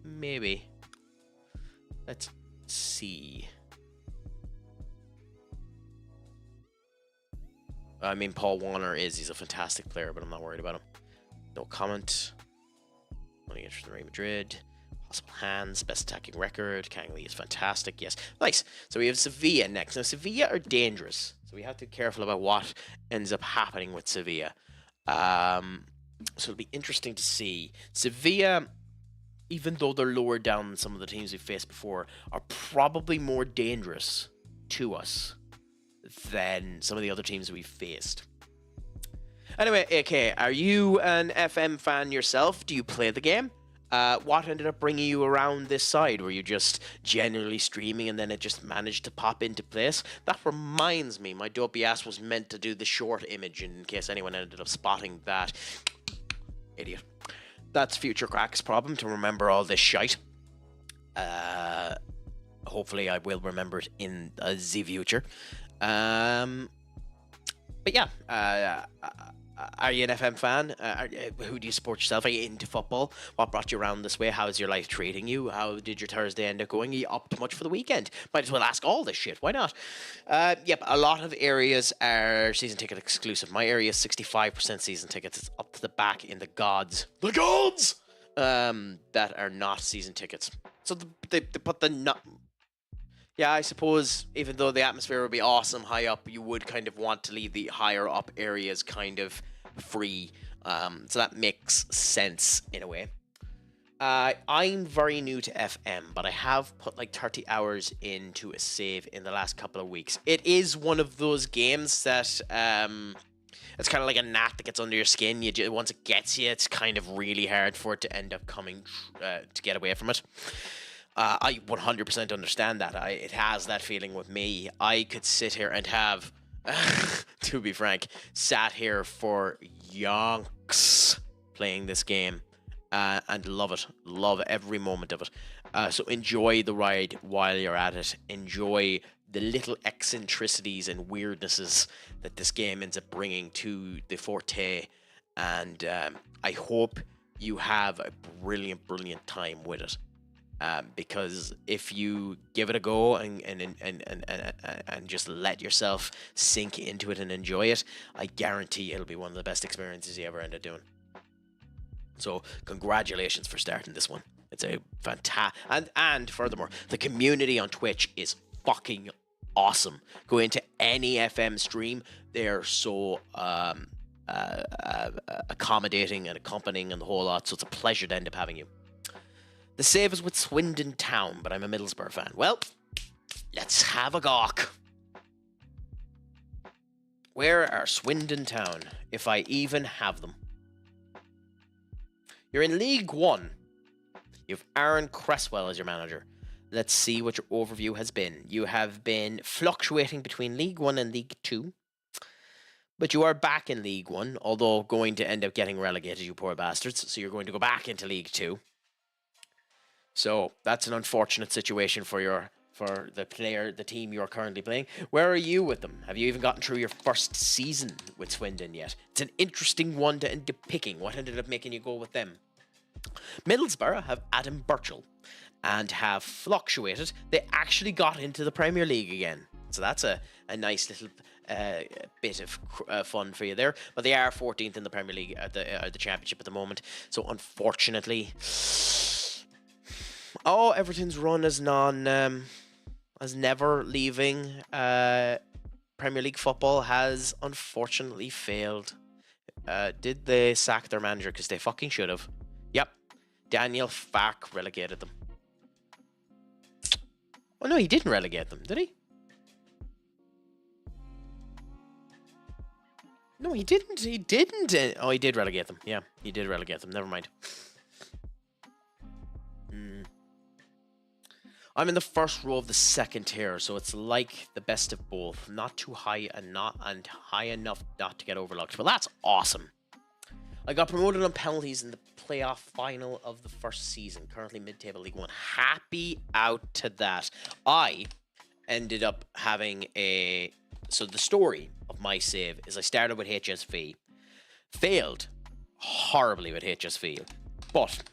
Maybe. Let's see. I mean, Paul Warner he's a fantastic player, but I'm not worried about him. No comment. Only interested in Real Madrid. Possible hands, best attacking record. Kangley is fantastic. Yes, nice. So we have Sevilla next. Now, Sevilla are dangerous, so we have to be careful about what ends up happening with Sevilla. So it'll be interesting to see. Sevilla, even though they're lower down than some of the teams we've faced before, are probably more dangerous to us than some of the other teams we've faced. Anyway, AK, are you an FM fan yourself? Do you play the game? What ended up bringing you around this side? Were you just generally streaming and then it just managed to pop into place? That reminds me, my dopey ass was meant to do the short image in case anyone ended up spotting that. Idiot. That's Future Crack's problem, to remember all this shite. Hopefully I will remember it in the future. But yeah, Are you an FM fan? Who do you support yourself? Are you into football? What brought you around this way? How's your life treating you? How did your Thursday end up going? Are you up to much for the weekend? Might as well ask all this shit. Why not? Yep, a lot of areas are season ticket exclusive. My area is 65% season tickets. It's up to the back in the gods. The gods! That are not season tickets. So they put the not. Yeah, I suppose even though the atmosphere would be awesome high up, you would kind of want to leave the higher up areas kind of free. So that makes sense in a way. I'm very new to FM, but I have put like 30 hours into a save in the last couple of weeks. It is one of those games that it's kind of like a gnat that gets under your skin. Once it gets you, it's kind of really hard for it to end up coming to get away from it. I 100% understand that. It has that feeling with me. I could sit here and have, to be frank, sat here for yonks playing this game and love it. Love every moment of it. So enjoy the ride while you're at it. Enjoy the little eccentricities and weirdnesses that this game ends up bringing to the forte. And I hope you have a brilliant, brilliant time with it. Because if you give it a go and just let yourself sink into it and enjoy it, I guarantee it'll be one of the best experiences you ever end up doing. So congratulations for starting this one. It's a fantastic, and furthermore, the community on Twitch is fucking awesome. Go into any FM stream; they're so accommodating and accompanying and the whole lot. So it's a pleasure to end up having you. The save is with Swindon Town, but I'm a Middlesbrough fan. Well, let's have a gawk. Where are Swindon Town, if I even have them? You're in League One. You have Aaron Cresswell as your manager. Let's see what your overview has been. You have been fluctuating between League One and League Two. But you are back in League One, although going to end up getting relegated, you poor bastards. So you're going to go back into League Two. So that's an unfortunate situation for the team you're currently playing. Where are you with them? Have you even gotten through your first season with Swindon yet? It's an interesting one to end up picking. What ended up making you go with them? Middlesbrough have Adam Birchall and have fluctuated. They actually got into the Premier League again. So that's a nice little bit of fun for you there. But they are 14th in the Premier League, the Championship at the moment. So unfortunately... Oh, Everton's run as as never leaving Premier League football has unfortunately failed. Did they sack their manager? Because they fucking should have. Yep. Daniel Fark relegated them. Oh no, he didn't relegate them, did he? No, he didn't. He didn't. Oh, he did relegate them. Yeah, he did relegate them. Never mind. I'm in the first row of the second tier, so it's like the best of both. Not too high and high enough not to get overlooked. But that's awesome. I got promoted on penalties in the playoff final of the first season. Currently mid-table League One. Happy out to that. I ended up having a... So the story of my save is I started with HSV. Failed horribly with HSV. But...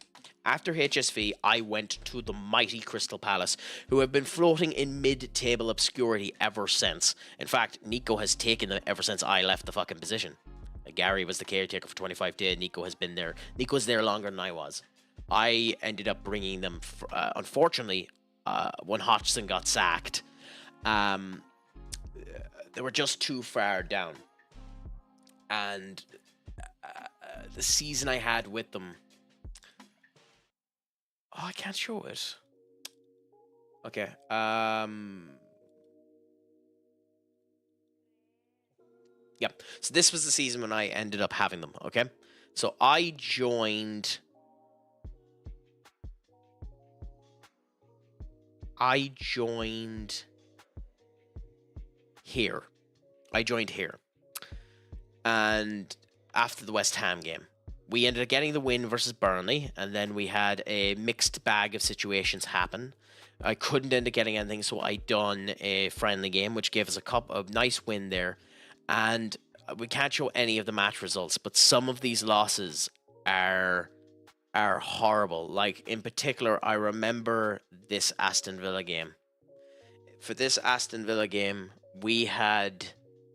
after HSV, I went to the mighty Crystal Palace, who have been floating in mid-table obscurity ever since. In fact, Nico has taken them ever since I left the fucking position. Gary was the caretaker for 25 days. Nico has been there. Nico's there longer than I was. I ended up bringing them, unfortunately, when Hodgson got sacked. They were just too far down. And the season I had with them... Oh, I can't show it. Okay. Yep. So this was the season when I ended up having them, okay? So I joined... here. I joined here. And after the West Ham game. We ended up getting the win versus Burnley, and then we had a mixed bag of situations happen. I couldn't end up getting anything, so I done a friendly game, which gave us a nice win there. And we can't show any of the match results, but some of these losses are horrible. Like, in particular, I remember this Aston Villa game. For this Aston Villa game, we had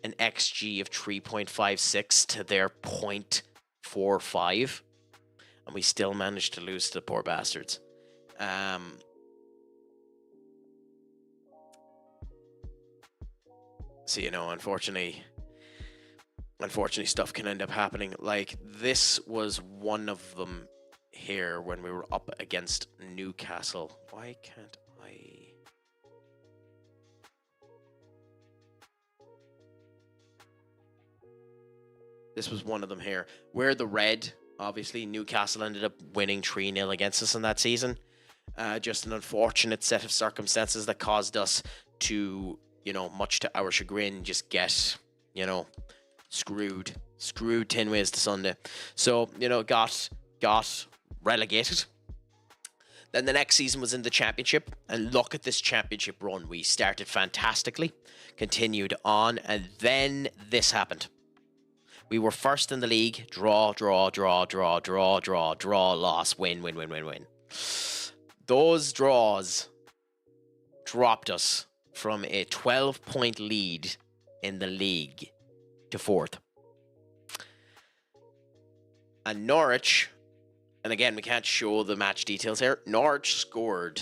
an XG of 3.56 to their 0.45, and we still managed to lose to the poor bastards. So, you know, unfortunately stuff can end up happening. Like, this was one of them here when we were up against Newcastle. Why can't I? This was one of them here. We're the red. Obviously, Newcastle ended up winning 3-0 against us in that season. Just an unfortunate set of circumstances that caused us to, you know, much to our chagrin, just get, you know, screwed 10 ways to Sunday. So, you know, got relegated. Then the next season was in the championship, and look at this championship run. We started fantastically, continued on, and then this happened. We were first in the league, draw, loss, win. Those draws dropped us from a 12-point lead in the league to 4th. And Norwich, and again, we can't show the match details here, Norwich scored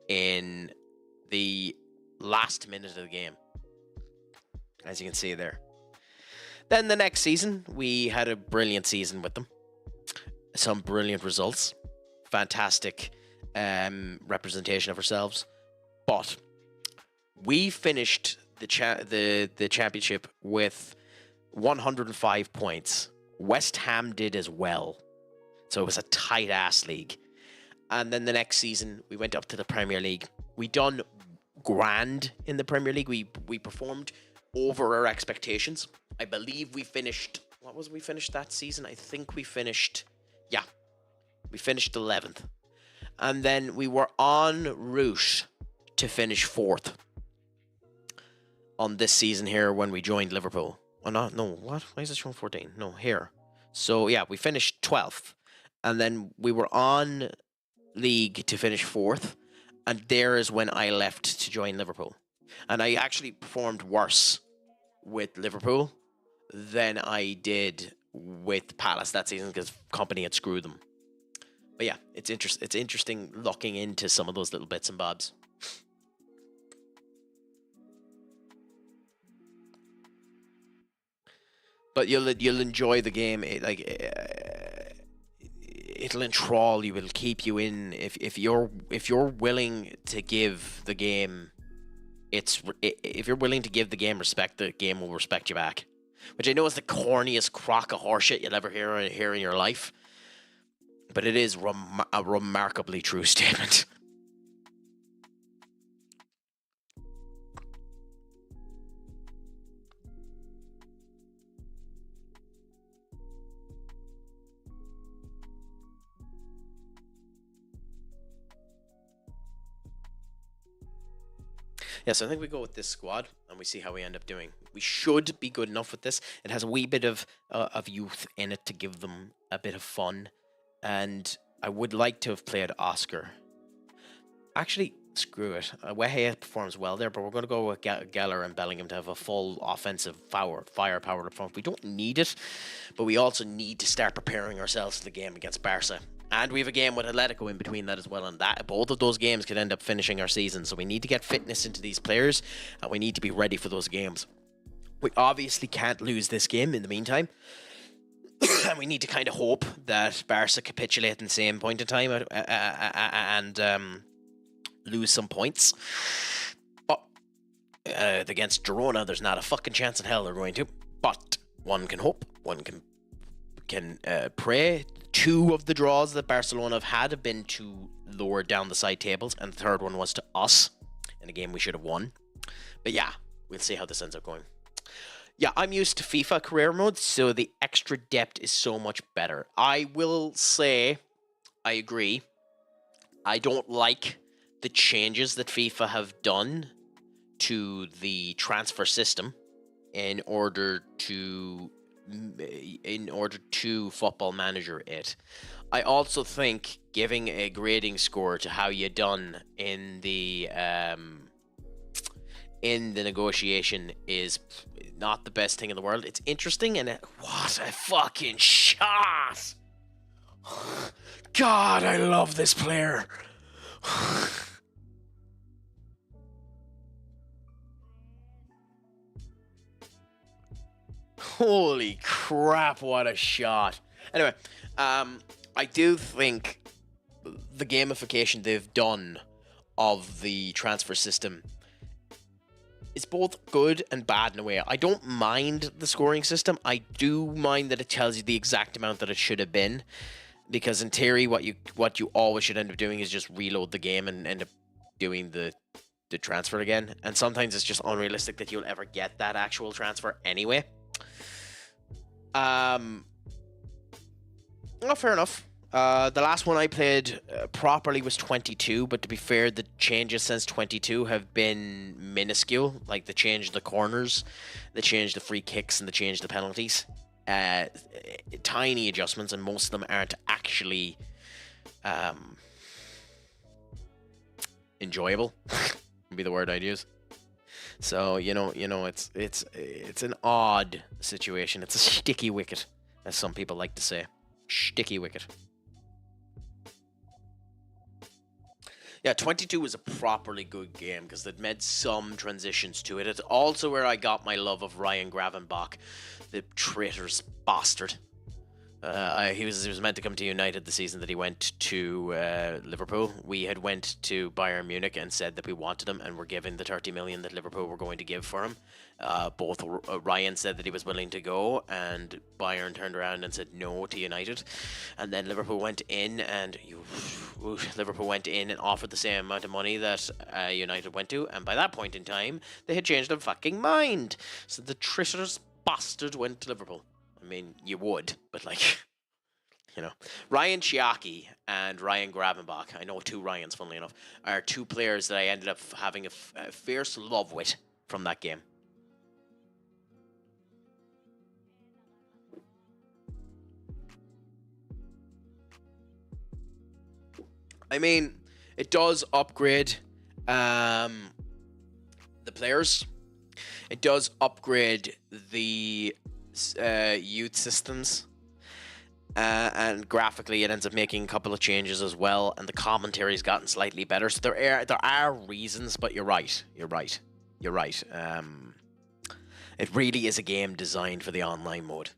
in the last minute of the game, as you can see there. Then the next season, we had a brilliant season with them. Some brilliant results. Fantastic representation of ourselves. But we finished the championship with 105 points. West Ham did as well. So it was a tight-ass league. And then the next season, we went up to the Premier League. We done grand in the Premier League. We performed over our expectations. I believe we finished... What was we finished that season? I think we finished... Yeah. We finished 11th. And then we were en route to finish 4th on this season here when we joined Liverpool. Oh, no, what? Why is it showing 14? No, here. So, yeah, we finished 12th. And then we were on league to finish 4th. And there is when I left to join Liverpool. And I actually performed worse with Liverpool than I did with Palace that season because Company had screwed them. But yeah, it's interesting looking into some of those little bits and bobs. But you'll enjoy the game. It'll enthrall you. It'll keep you in. If you're willing to give the game, if you're willing to give the game respect, the game will respect you back. Which I know is the corniest crock of horseshit you'll ever hear in your life, but it is a remarkably true statement. Yeah, so I think we go with this squad and we see how we end up doing. We should be good enough with this. It has a wee bit of youth in it to give them a bit of fun. And I would like to have played Oscar. Actually, screw it. Wehe performs well there, but we're going to go with Geller and Bellingham to have a full offensive firepower up front. We don't need it, but we also need to start preparing ourselves for the game against Barca. And we have a game with Atletico in between that as well, and that both of those games could end up finishing our season. So we need to get fitness into these players, and we need to be ready for those games. We obviously can't lose this game in the meantime. And we need to kind of hope that Barca capitulate at the same point in time and lose some points. But against Girona, there's not a fucking chance in hell they're going to. But one can hope, one can pray. 2 of the draws that Barcelona have been to lower down the side tables, and the third one was to us in a game we should have won. But yeah, we'll see how this ends up going. Yeah, I'm used to FIFA career mode, so the extra depth is so much better. I will say, I agree. I don't like the changes that FIFA have done to the transfer system in order to in order to Football Manager it. I also think giving a grading score to how you done in the negotiation is not the best thing in the world. It's interesting, and what a fucking shot! God, I love this player. Holy crap, what a shot. Anyway, I do think the gamification they've done of the transfer system is both good and bad in a way. I don't mind the scoring system. I do mind that it tells you the exact amount that it should have been, because in theory, what you always should end up doing is just reload the game and end up doing the transfer again. And sometimes it's just unrealistic that you'll ever get that actual transfer anyway. Oh, fair enough. The last one I played properly was 22, but to be fair, the changes since 22 have been minuscule. Like, they changed the corners, they changed the free kicks, and they changed the penalties. Tiny adjustments, and most of them aren't actually enjoyable. Would be the word I'd use. So it's an odd situation. It's a sticky wicket, as some people like to say. Sticky wicket. Yeah, 22 was a properly good game because they'd made some transitions to it. It's also where I got my love of Ryan Gravenbach, the traitor's bastard. He was meant to come to United the season that he went to Liverpool. We had went to Bayern Munich and said that we wanted him and were given the 30 million that Liverpool were going to give for him. Both Ryan said that he was willing to go, and Bayern turned around and said no to United. And then Liverpool went in and offered the same amount of money that United went to. And by that point in time, they had changed their fucking mind. So the traitor's bastard went to Liverpool. I mean, you would, but Ryan Chiaki and Ryan Gravenbach, I know two Ryans, funnily enough, are two players that I ended up having a fierce love with from that game. I mean, it does upgrade the players. It does upgrade the youth systems, and graphically it ends up making a couple of changes as well, and the commentary's gotten slightly better. So there are reasons, but you're right. It really is a game designed for the online mode,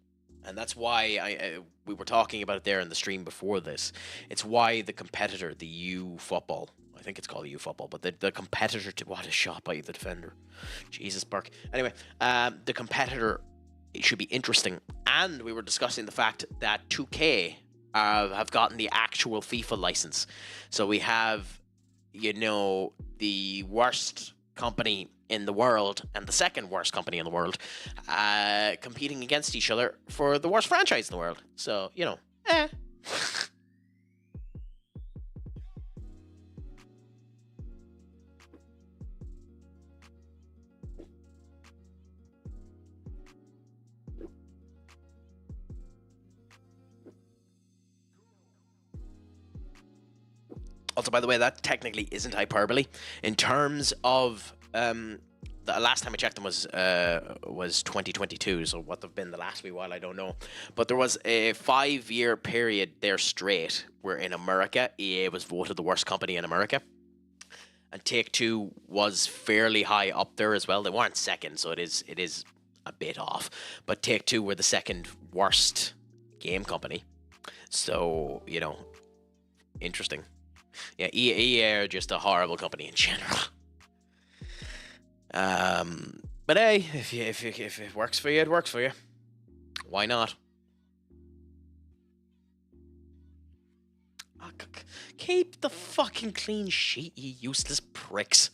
and that's why we were talking about it there in the stream before this. It's why the competitor, the U Football, I think it's called U Football, but the competitor to what a shot by the defender, Jesus Burke. Anyway, the competitor, it should be interesting. And we were discussing the fact that 2K have gotten the actual FIFA license. So we have, the worst company in the world and the second worst company in the world competing against each other for the worst franchise in the world. So, Also, by the way, that technically isn't hyperbole. In terms of the last time I checked them was 2022, so what they've been the last wee while, I don't know. But there was a 5-year period there straight where in America, EA was voted the worst company in America. And Take-Two was fairly high up there as well. They weren't second, so it is a bit off. But Take-Two were the second worst game company. So, interesting. Yeah, EA are just a horrible company in general. But hey, if it works for you, it works for you. Why not? Oh, keep the fucking clean sheet, you useless pricks.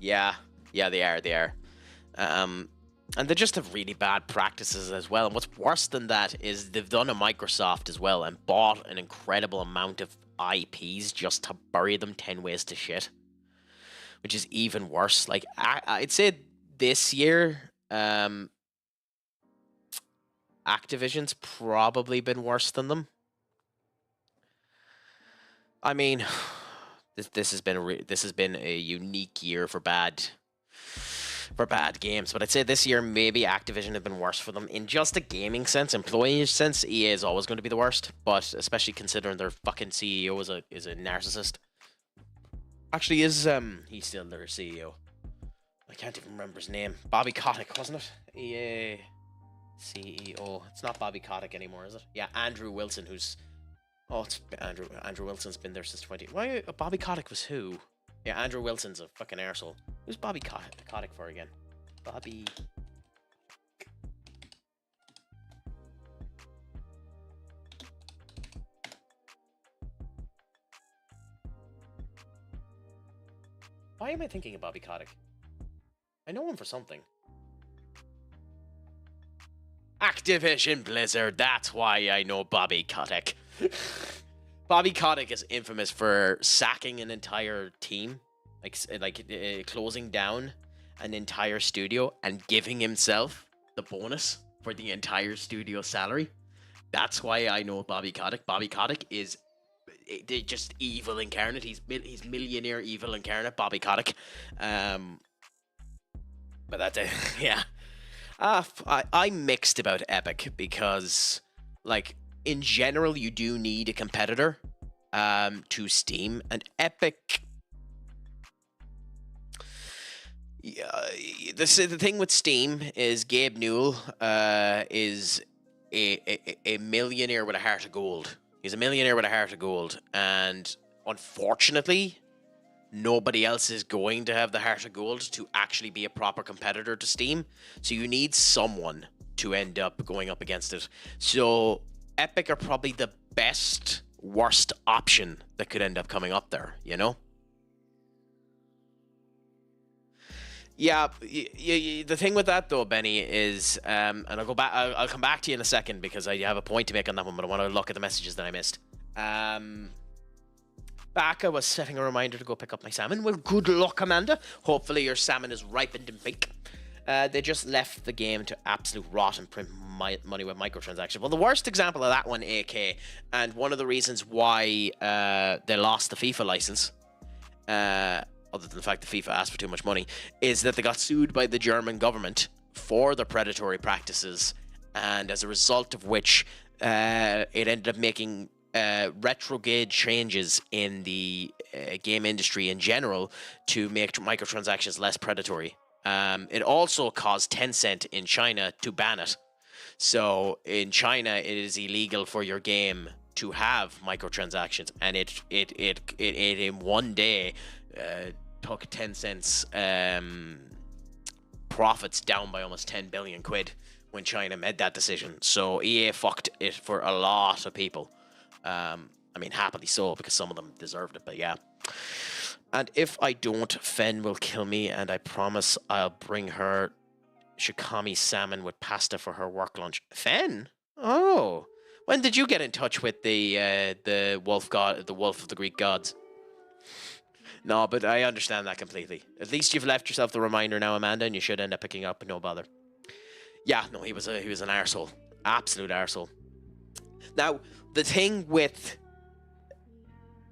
Yeah, they are. And they just have really bad practices as well. And what's worse than that is they've done a Microsoft as well and bought an incredible amount of IPs just to bury them 10 ways to shit. Which is even worse. Like, I'd say this year, Activision's probably been worse than them. I mean, this has been a unique year for bad games, but I'd say this year maybe Activision have been worse for them in just a gaming sense. Employee sense, EA is always going to be the worst, but especially considering their fucking CEO is a narcissist. Actually, he's still their CEO? I can't even remember his name. Bobby Kotick, wasn't it? EA CEO. It's not Bobby Kotick anymore, is it? Yeah, Andrew Wilson, who's... Oh, it's Andrew Wilson's been there since 20... Why? Bobby Kotick was who? Yeah, Andrew Wilson's a fucking arsehole. Who's Bobby Kotick for again? Bobby... Why am I thinking of Bobby Kotick? I know him for something. Activision Blizzard, that's why I know Bobby Kotick. Bobby Kotick is infamous for sacking an entire team, closing down an entire studio and giving himself the bonus for the entire studio salary. That's why I know Bobby Kotick. Bobby Kotick is just evil incarnate. He's millionaire evil incarnate, Bobby Kotick. But that's it. Yeah. I'm mixed about Epic because, like, in general, you do need a competitor to Steam, and Epic. Yeah, the thing with Steam is Gabe Newell is a millionaire with a heart of gold. He's a millionaire with a heart of gold, and unfortunately, nobody else is going to have the heart of gold to actually be a proper competitor to Steam. So you need someone to end up going up against it. So Epic are probably the worst option that could end up coming up there, you know? Yeah, the thing with that though, Benny, is, and I'll come back to you in a second because I have a point to make on that one, but I want to look at the messages that I missed. Back, I was setting a reminder to go pick up my salmon. Well, good luck, Amanda. Hopefully your salmon is ripened and big. They just left the game to absolute rot and print money with microtransactions. Well, the worst example of that one, AK, and one of the reasons why they lost the FIFA license, other than the fact that FIFA asked for too much money, is that they got sued by the German government for their predatory practices, and as a result of which it ended up making retrograde changes in the game industry in general to make microtransactions less predatory. It also caused Tencent in China to ban it. So in China, it is illegal for your game to have microtransactions, and it in one day took Tencent's profits down by almost 10 billion quid when China made that decision. So EA fucked it for a lot of people. I mean, happily so, because some of them deserved it, but yeah. And if I don't, Fen will kill me, and I promise I'll bring her shikami salmon with pasta for her work lunch. Fen? Oh, when did you get in touch with the wolf god, the wolf of the Greek gods? No, but I understand that completely. At least you've left yourself the reminder now, Amanda, and you should end up picking up. No bother. Yeah, no, he was an arsehole, absolute arsehole. Now, the thing with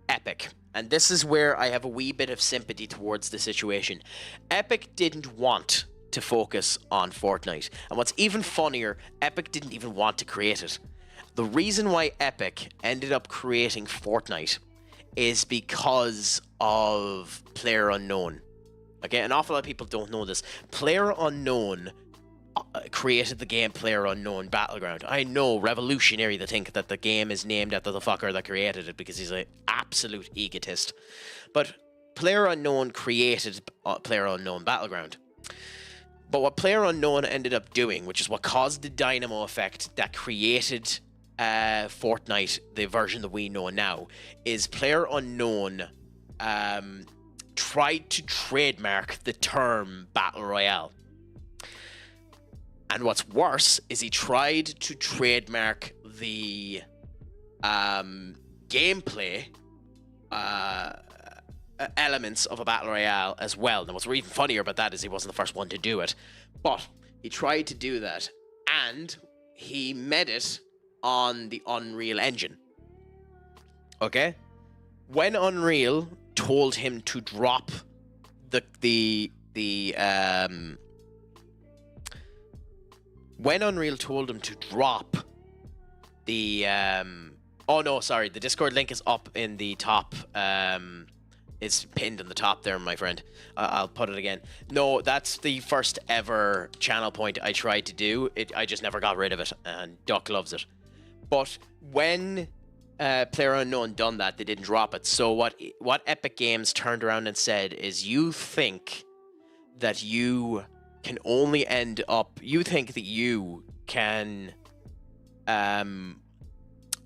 Epic, and this is where I have a wee bit of sympathy towards the situation. Epic didn't want to focus on Fortnite. And what's even funnier, Epic didn't even want to create it. The reason why Epic ended up creating Fortnite is because of PlayerUnknown. Okay, an awful lot of people don't know this. PlayerUnknown created the game PlayerUnknown Battleground. I know, revolutionary to think that the game is named after the fucker that created it, because he's an absolute egotist. But PlayerUnknown created PlayerUnknown Battleground. But what PlayerUnknown ended up doing, which is what caused the dynamo effect that created Fortnite, the version that we know now, is PlayerUnknown tried to trademark the term Battle Royale. And what's worse is he tried to trademark the gameplay elements of a battle royale as well. And what's even funnier about that is he wasn't the first one to do it, but he tried to do that, and he made it on the Unreal Engine. Okay, when Unreal told him to drop when Unreal told him to drop the oh no, sorry, the Discord link is up in the top. It's pinned in the top there, my friend. I'll put it again. No, that's the first ever channel point I tried to do. I just never got rid of it, and Duck loves it. But when PlayerUnknown done that, they didn't drop it. So what Epic Games turned around and said is, you think that you can only end up... You think that you can...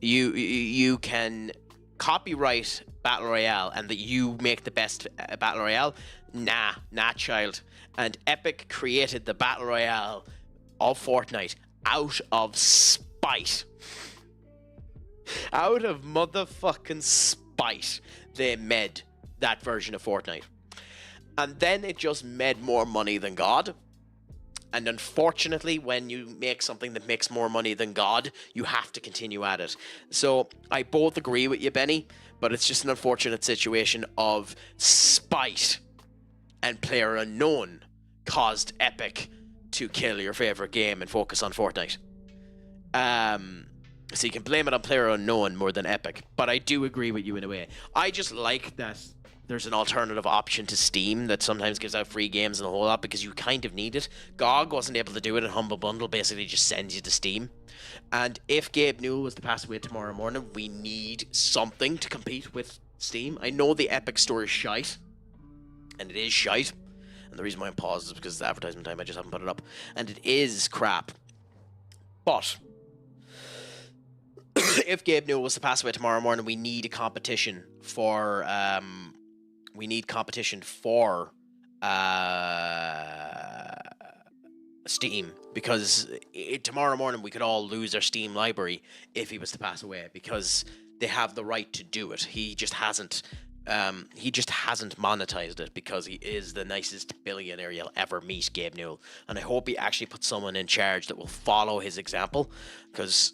You can copyright Battle Royale and that you make the best Battle Royale? Nah, child. And Epic created the Battle Royale of Fortnite out of spite. Out of motherfucking spite, they made that version of Fortnite. And then it just made more money than God. And unfortunately, when you make something that makes more money than God, you have to continue at it. So I both agree with you, Benny, but it's just an unfortunate situation of spite. And PlayerUnknown caused Epic to kill your favorite game and focus on Fortnite. So you can blame it on PlayerUnknown more than Epic. But I do agree with you in a way. I just like that there's an alternative option to Steam that sometimes gives out free games and a whole lot, because you kind of need it. GOG wasn't able to do it, and Humble Bundle basically just sends you to Steam. And if Gabe Newell was to pass away tomorrow morning, we need something to compete with Steam. I know the Epic Store is shite, and it is shite. And the reason why I'm paused is because it's advertisement time, I just haven't put it up. And it is crap. But if Gabe Newell was to pass away tomorrow morning, we need a competition for... we need competition for Steam, because tomorrow morning we could all lose our Steam library if he was to pass away, because they have the right to do it. He just hasn't monetized it, because he is the nicest billionaire you'll ever meet, Gabe Newell. And I hope he actually puts someone in charge that will follow his example, because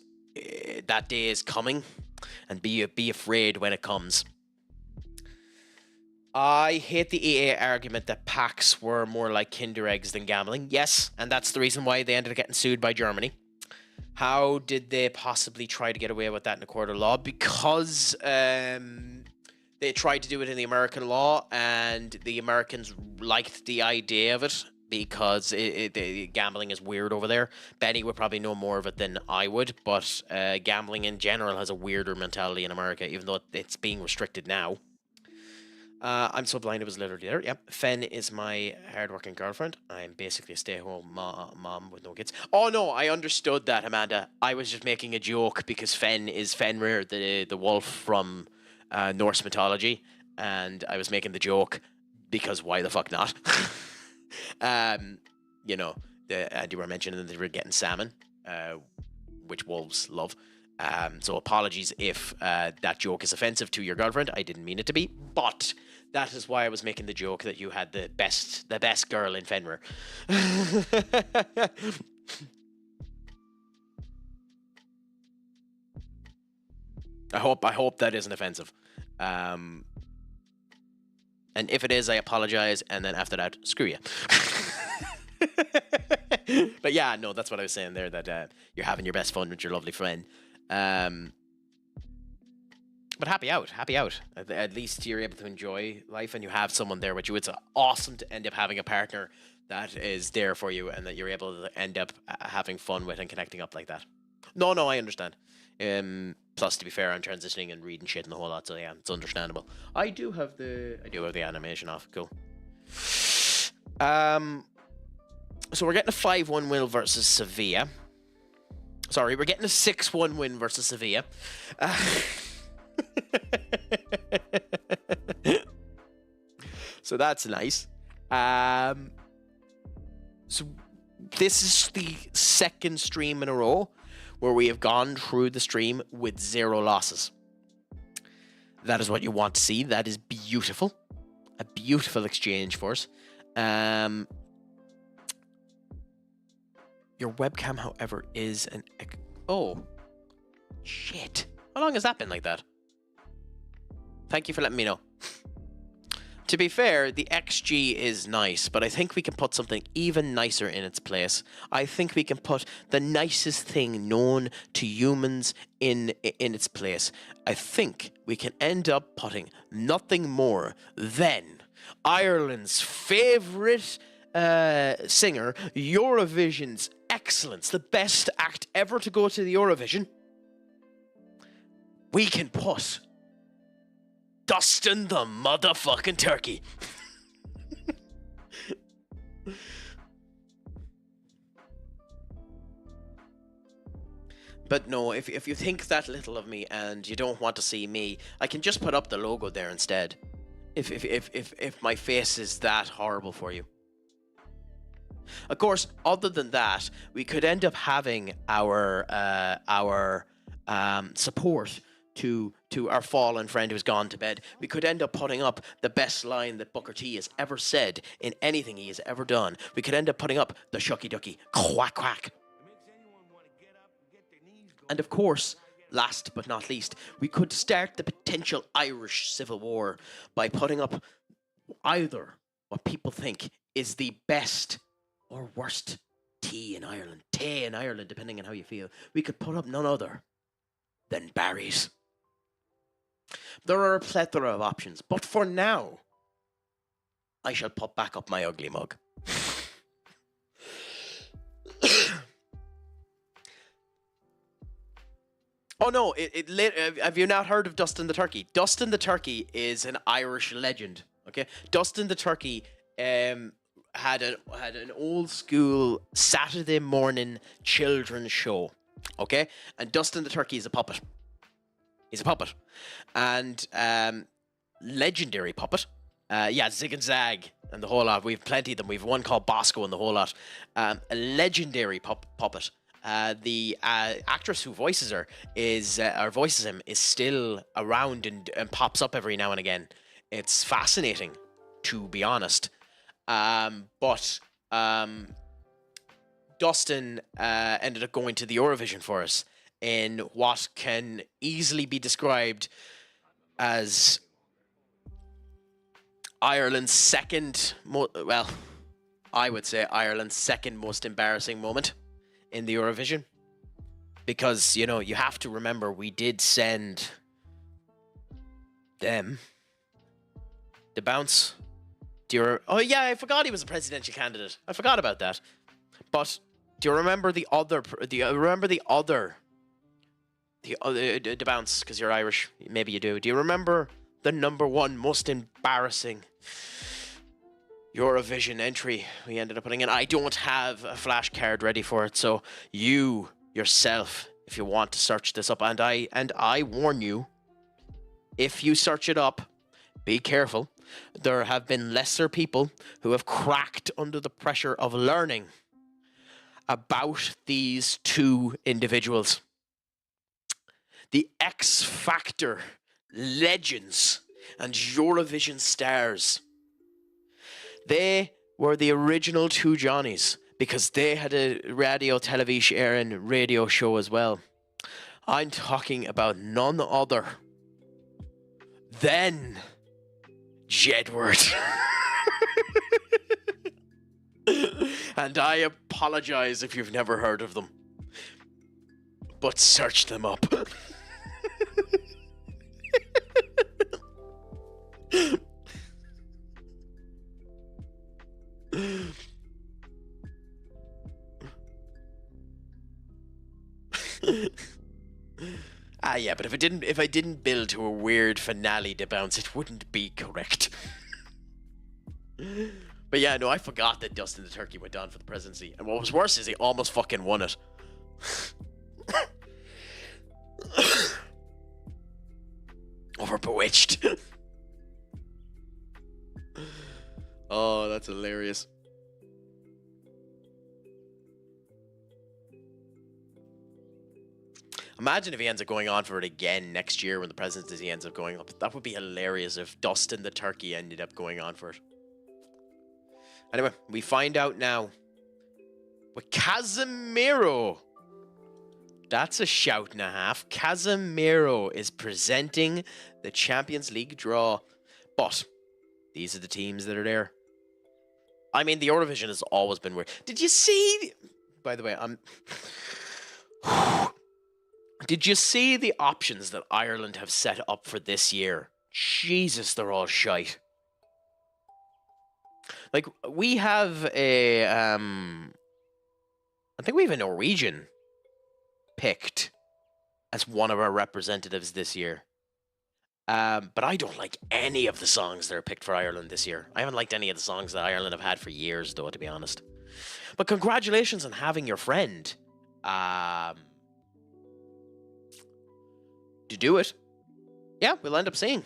that day is coming, and be afraid when it comes. I hate the EA argument that packs were more like Kinder Eggs than gambling. Yes, and that's the reason why they ended up getting sued by Germany. How did they possibly try to get away with that in a court of law? Because they tried to do it in the American law, and the Americans liked the idea of it, because gambling is weird over there. Benny would probably know more of it than I would, but gambling in general has a weirder mentality in America, even though it's being restricted now. I'm so blind it was literally there. Yep. Fen is my hardworking girlfriend. I'm basically a stay-at-home mom with no kids. Oh no, I understood that, Amanda. I was just making a joke because Fen is Fenrir, the wolf from Norse mythology, and I was making the joke because why the fuck not? You know, you were mentioning that they were getting salmon, which wolves love. So apologies if that joke is offensive to your girlfriend. I didn't mean it to be, but that is why I was making the joke that you had the best girl in Fenrir. I hope that isn't offensive. And if it is, I apologize, and then after that, screw you. But yeah, no, that's what I was saying there, that you're having your best fun with your lovely friend. But happy out. At least you're able to enjoy life, and you have someone there with you. It's awesome to end up having a partner that is there for you, and that you're able to end up having fun with and connecting up like that. No, I understand. Plus, to be fair, I'm transitioning and reading shit and the whole lot, so yeah, it's understandable. I do have the animation off. Cool. So we're getting a 5-1 win versus Sevilla. Sorry, we're getting a 6-1 win versus Sevilla. So that's nice. So this is the second stream in a row where we have gone through the stream with 0 losses. That is what you want to see. That is beautiful. A beautiful exchange for us. Your webcam, however, is an... Oh. Shit. How long has that been like that? Thank you for letting me know. To be fair, the XG is nice, but I think we can put something even nicer in its place. I think we can put the nicest thing known to humans in its place. I think we can end up putting nothing more than Ireland's favourite singer, Eurovision's excellence, the best act ever to go to the Eurovision. We can put Dustin the motherfucking turkey. But no, if you think that little of me and you don't want to see me, I can just put up the logo there instead. If my face is that horrible for you. Of course, other than that, we could end up having our support to our fallen friend who's gone to bed. We could end up putting up the best line that Booker T has ever said in anything he has ever done. We could end up putting up the shucky ducky, quack quack. And of course, last but not least, we could start the potential Irish Civil War by putting up either what people think is the best or worst tea in Ireland, depending on how you feel. We could put up none other than Barry's. There are a plethora of options, but for now, I shall put back up my ugly mug. Oh no, have you not heard of Dustin the Turkey? Dustin the Turkey is an Irish legend, okay? Dustin the Turkey had an old school Saturday morning children's show, okay? And Dustin the Turkey is a puppet. He's a puppet. And legendary puppet. Zig and Zag and the whole lot. We have plenty of them. We have one called Bosco and the whole lot. A legendary puppet. The actress who voices her voices him is still around and pops up every now and again. It's fascinating, to be honest. But Dustin ended up going to the Eurovision for us in what can easily be described as Ireland's second most embarrassing moment in the Eurovision. Because, you know, you have to remember we did send them the bounce. I forgot he was a presidential candidate. I forgot about that. But do you remember the bounce? Because you're Irish, maybe you do. Do you remember the number one most embarrassing Eurovision entry we ended up putting in? I don't have a flashcard ready for it, so you yourself, if you want to search this up, and I warn you, if you search it up, be careful. There have been lesser people who have cracked under the pressure of learning about these two individuals. The X Factor legends and Eurovision stars. They were the original two Johnnies because they had a radio show as well. I'm talking about none other than Jedward. And I apologize if you've never heard of them, but search them up. But if I didn't build to a weird finale to bounce, it wouldn't be correct. But yeah, no, I forgot that Dustin the Turkey went on for the presidency. And what was worse is he almost fucking won it. Over Bewitched. Oh, that's hilarious. Imagine if he ends up going on for it again next year when the presidency ends up going up. That would be hilarious if Dustin the Turkey ended up going on for it. Anyway, we find out now with Casemiro. That's a shout and a half. Casemiro is presenting the Champions League draw. But these are the teams that are there. I mean, the Eurovision has always been weird. Did you see... By the way, did you see the options that Ireland have set up for this year? Jesus, they're all shite. Like, we have a... I think we have a Norwegian picked as one of our representatives this year. But I don't like any of the songs that are picked for Ireland this year. I haven't liked any of the songs that Ireland have had for years, though, to be honest. But congratulations on having your friend to do it. Yeah, we'll end up seeing.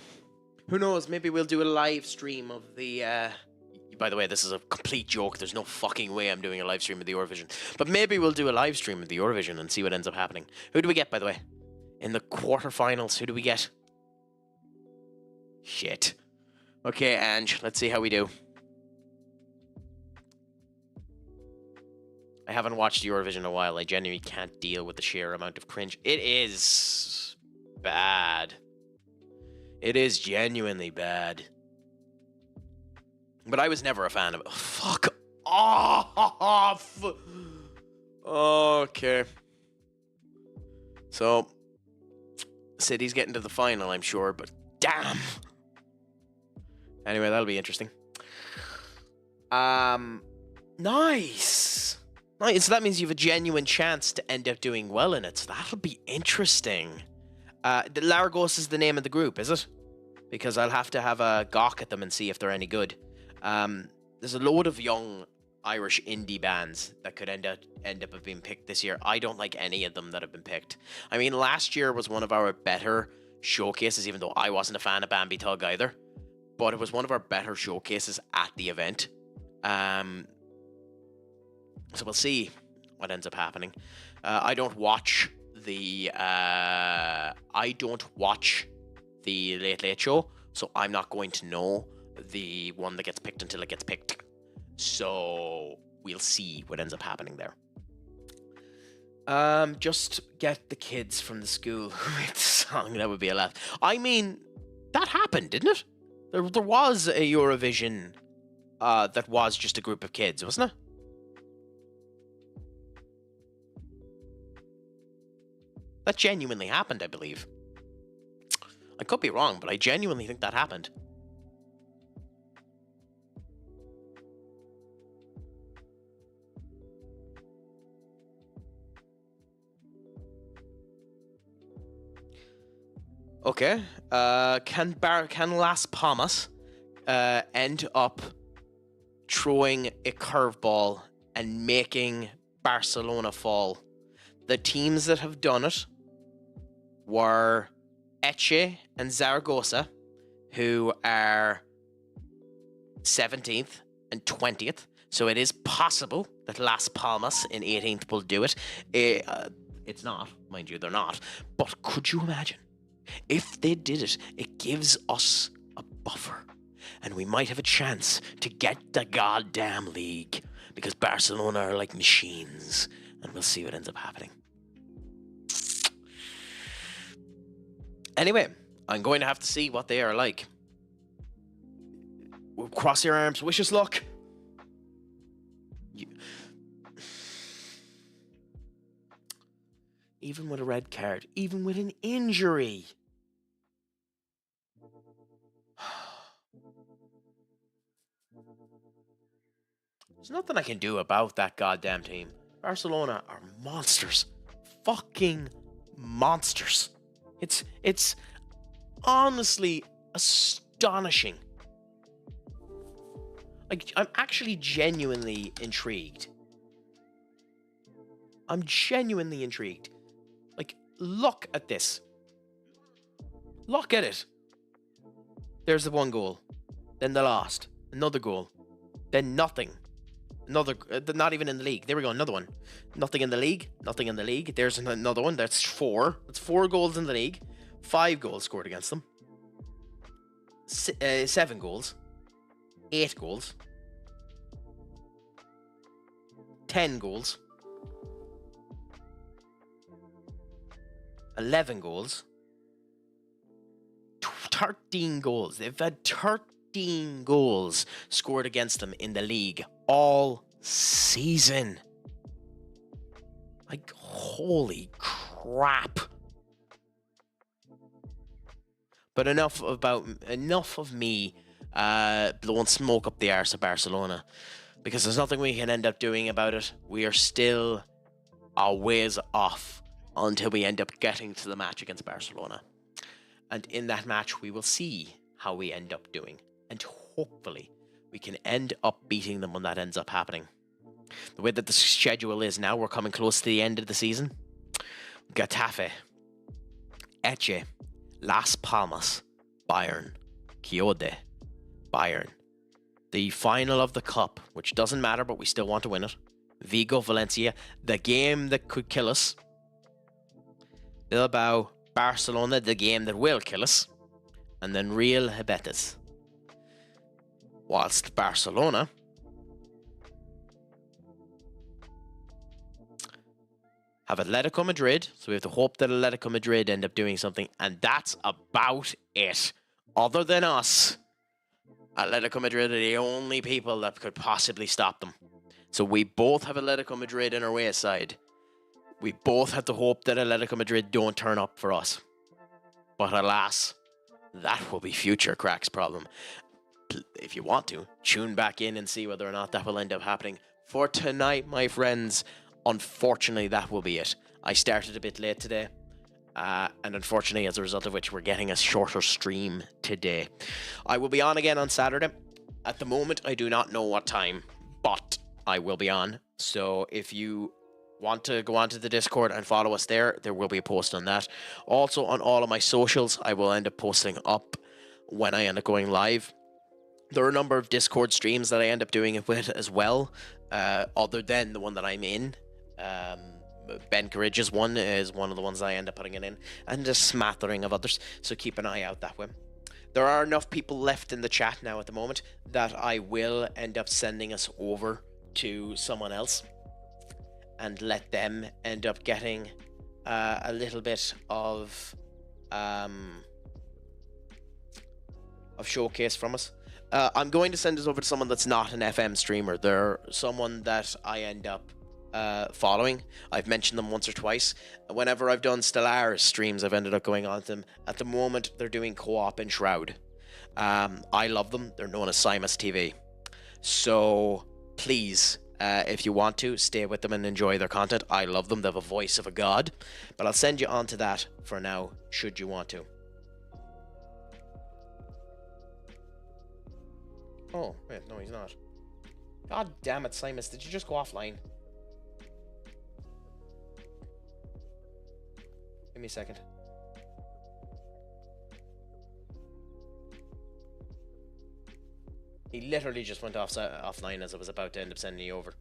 Who knows? Maybe we'll do a live stream of the... By the way, this is a complete joke. There's no fucking way I'm doing a live stream of the Eurovision. But maybe we'll do a live stream of the Eurovision and see what ends up happening. Who do we get, by the way? In the quarterfinals, who do we get? Shit. Okay, Ange, let's see how we do. I haven't watched Eurovision in a while. I genuinely can't deal with the sheer amount of cringe. It is bad. It is genuinely bad. But I was never a fan of it. Fuck off! Okay. So, City's getting to the final, I'm sure, but damn! Anyway, that'll be interesting. Nice! Nice, so that means you have a genuine chance to end up doing well in it, so that'll be interesting. The Largos is the name of the group, is it? Because I'll have to have a gawk at them and see if they're any good. There's a load of young Irish indie bands that could end up being picked this year. I don't like any of them that have been picked. I mean, last year was one of our better showcases, even though I wasn't a fan of Bambi Tug either. But it was one of our better showcases at the event. So we'll see what ends up happening. I don't watch the Late Late Show, so I'm not going to know the one that gets picked until it gets picked. So we'll see what ends up happening there. Just get the kids from the school who made the song. That would be a laugh. I mean, that happened, didn't it? There was a Eurovision that was just a group of kids, wasn't it? That genuinely happened, I believe. I could be wrong, but I genuinely think that happened. Okay. Can Las Palmas end up throwing a curveball and making Barcelona fall? The teams that have done it were Elche and Zaragoza, who are 17th and 20th. So it is possible that Las Palmas in 18th will do it. It's not, mind you, they're not. But could you imagine? If they did it, it gives us a buffer. And we might have a chance to get the goddamn league. Because Barcelona are like machines. And we'll see what ends up happening. Anyway, I'm going to have to see what they are like. Cross your arms, wish us luck. Even with a red card, even with an injury. There's nothing I can do about that goddamn team. Barcelona are monsters. Fucking monsters. It's honestly astonishing. Like, I'm actually genuinely intrigued. I'm genuinely intrigued. Like, look at this. Look at it. There's the one goal. Then the last. Another goal. Then nothing. Another, not even in the league. There we go, another one. Nothing in the league. Nothing in the league. There's another one. That's 4. That's 4 goals in the league. 5 goals scored against them. 7 goals. 8 goals. 10 goals. 11 goals. 13 goals. They've had 13 goals scored against them in the league all season. Like, holy crap. But enough of me blowing smoke up the arse of Barcelona, because there's nothing we can end up doing about it. We are still a ways off until we end up getting to the match against Barcelona. And in that match, we will see how we end up doing. And hopefully, we can end up beating them when that ends up happening. The way that the schedule is now, we're coming close to the end of the season. Getafe, Elche, Las Palmas, Bayern, Kyoto, Bayern. The final of the cup, which doesn't matter, but we still want to win it. Vigo, Valencia, the game that could kill us. Bilbao, Barcelona, the game that will kill us. And then Real Betis. Whilst Barcelona have Atletico Madrid, so we have to hope that Atletico Madrid end up doing something, and that's about it. Other than us, Atletico Madrid are the only people that could possibly stop them. So we both have Atletico Madrid in our wayside. We both have to hope that Atletico Madrid don't turn up for us. But alas, that will be future Crack's problem. If you want to, tune back in and see whether or not that will end up happening. For tonight, my friends, unfortunately, that will be it. I started a bit late today. And unfortunately, as a result of which, we're getting a shorter stream today. I will be on again on Saturday. At the moment, I do not know what time, but I will be on. So if you want to go onto the Discord and follow us there will be a post on that. Also, on all of my socials, I will end up posting up when I end up going live. There are a number of Discord streams that I end up doing it with as well, other than the one that I'm in. Ben Courageous one is one of the ones I end up putting it in, and a smattering of others, so keep an eye out that way. There are enough people left in the chat now at the moment that I will end up sending us over to someone else and let them end up getting a little bit of showcase from us. I'm going to send this over to someone that's not an FM streamer. They're someone that I end up following. I've mentioned them once or twice. Whenever I've done Stellaris streams, I've ended up going on to them. At the moment, they're doing co-op in Shroud. I love them. They're known as Simus TV. So please, if you want to, stay with them and enjoy their content. I love them. They have a voice of a god. But I'll send you on to that for now, should you want to. Oh, wait, no, he's not. God damn it, Simus, did you just go offline? Give me a second. He literally just went offline as I was about to end up sending you over.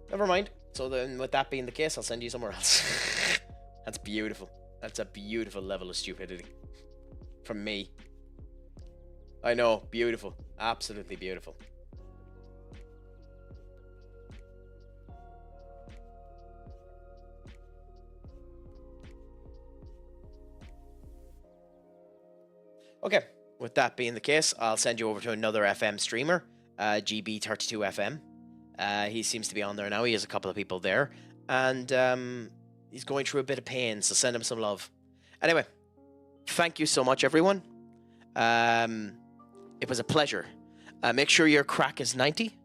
Never mind. So then, with that being the case, I'll send you somewhere else. That's beautiful. That's a beautiful level of stupidity. From me. I know, beautiful. Absolutely beautiful. Okay, with that being the case, I'll send you over to another FM streamer, GB32FM. He seems to be on there now. He has a couple of people there. And he's going through a bit of pain, so send him some love. Anyway, thank you so much, everyone. It was a pleasure. Make sure your crack is 90.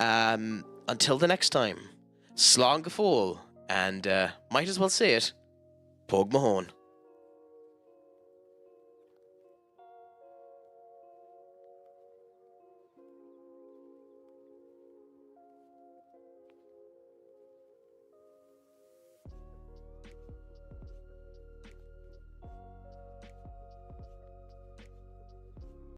Until the next time, slán go fóill, and might as well say it, Pog Mahone.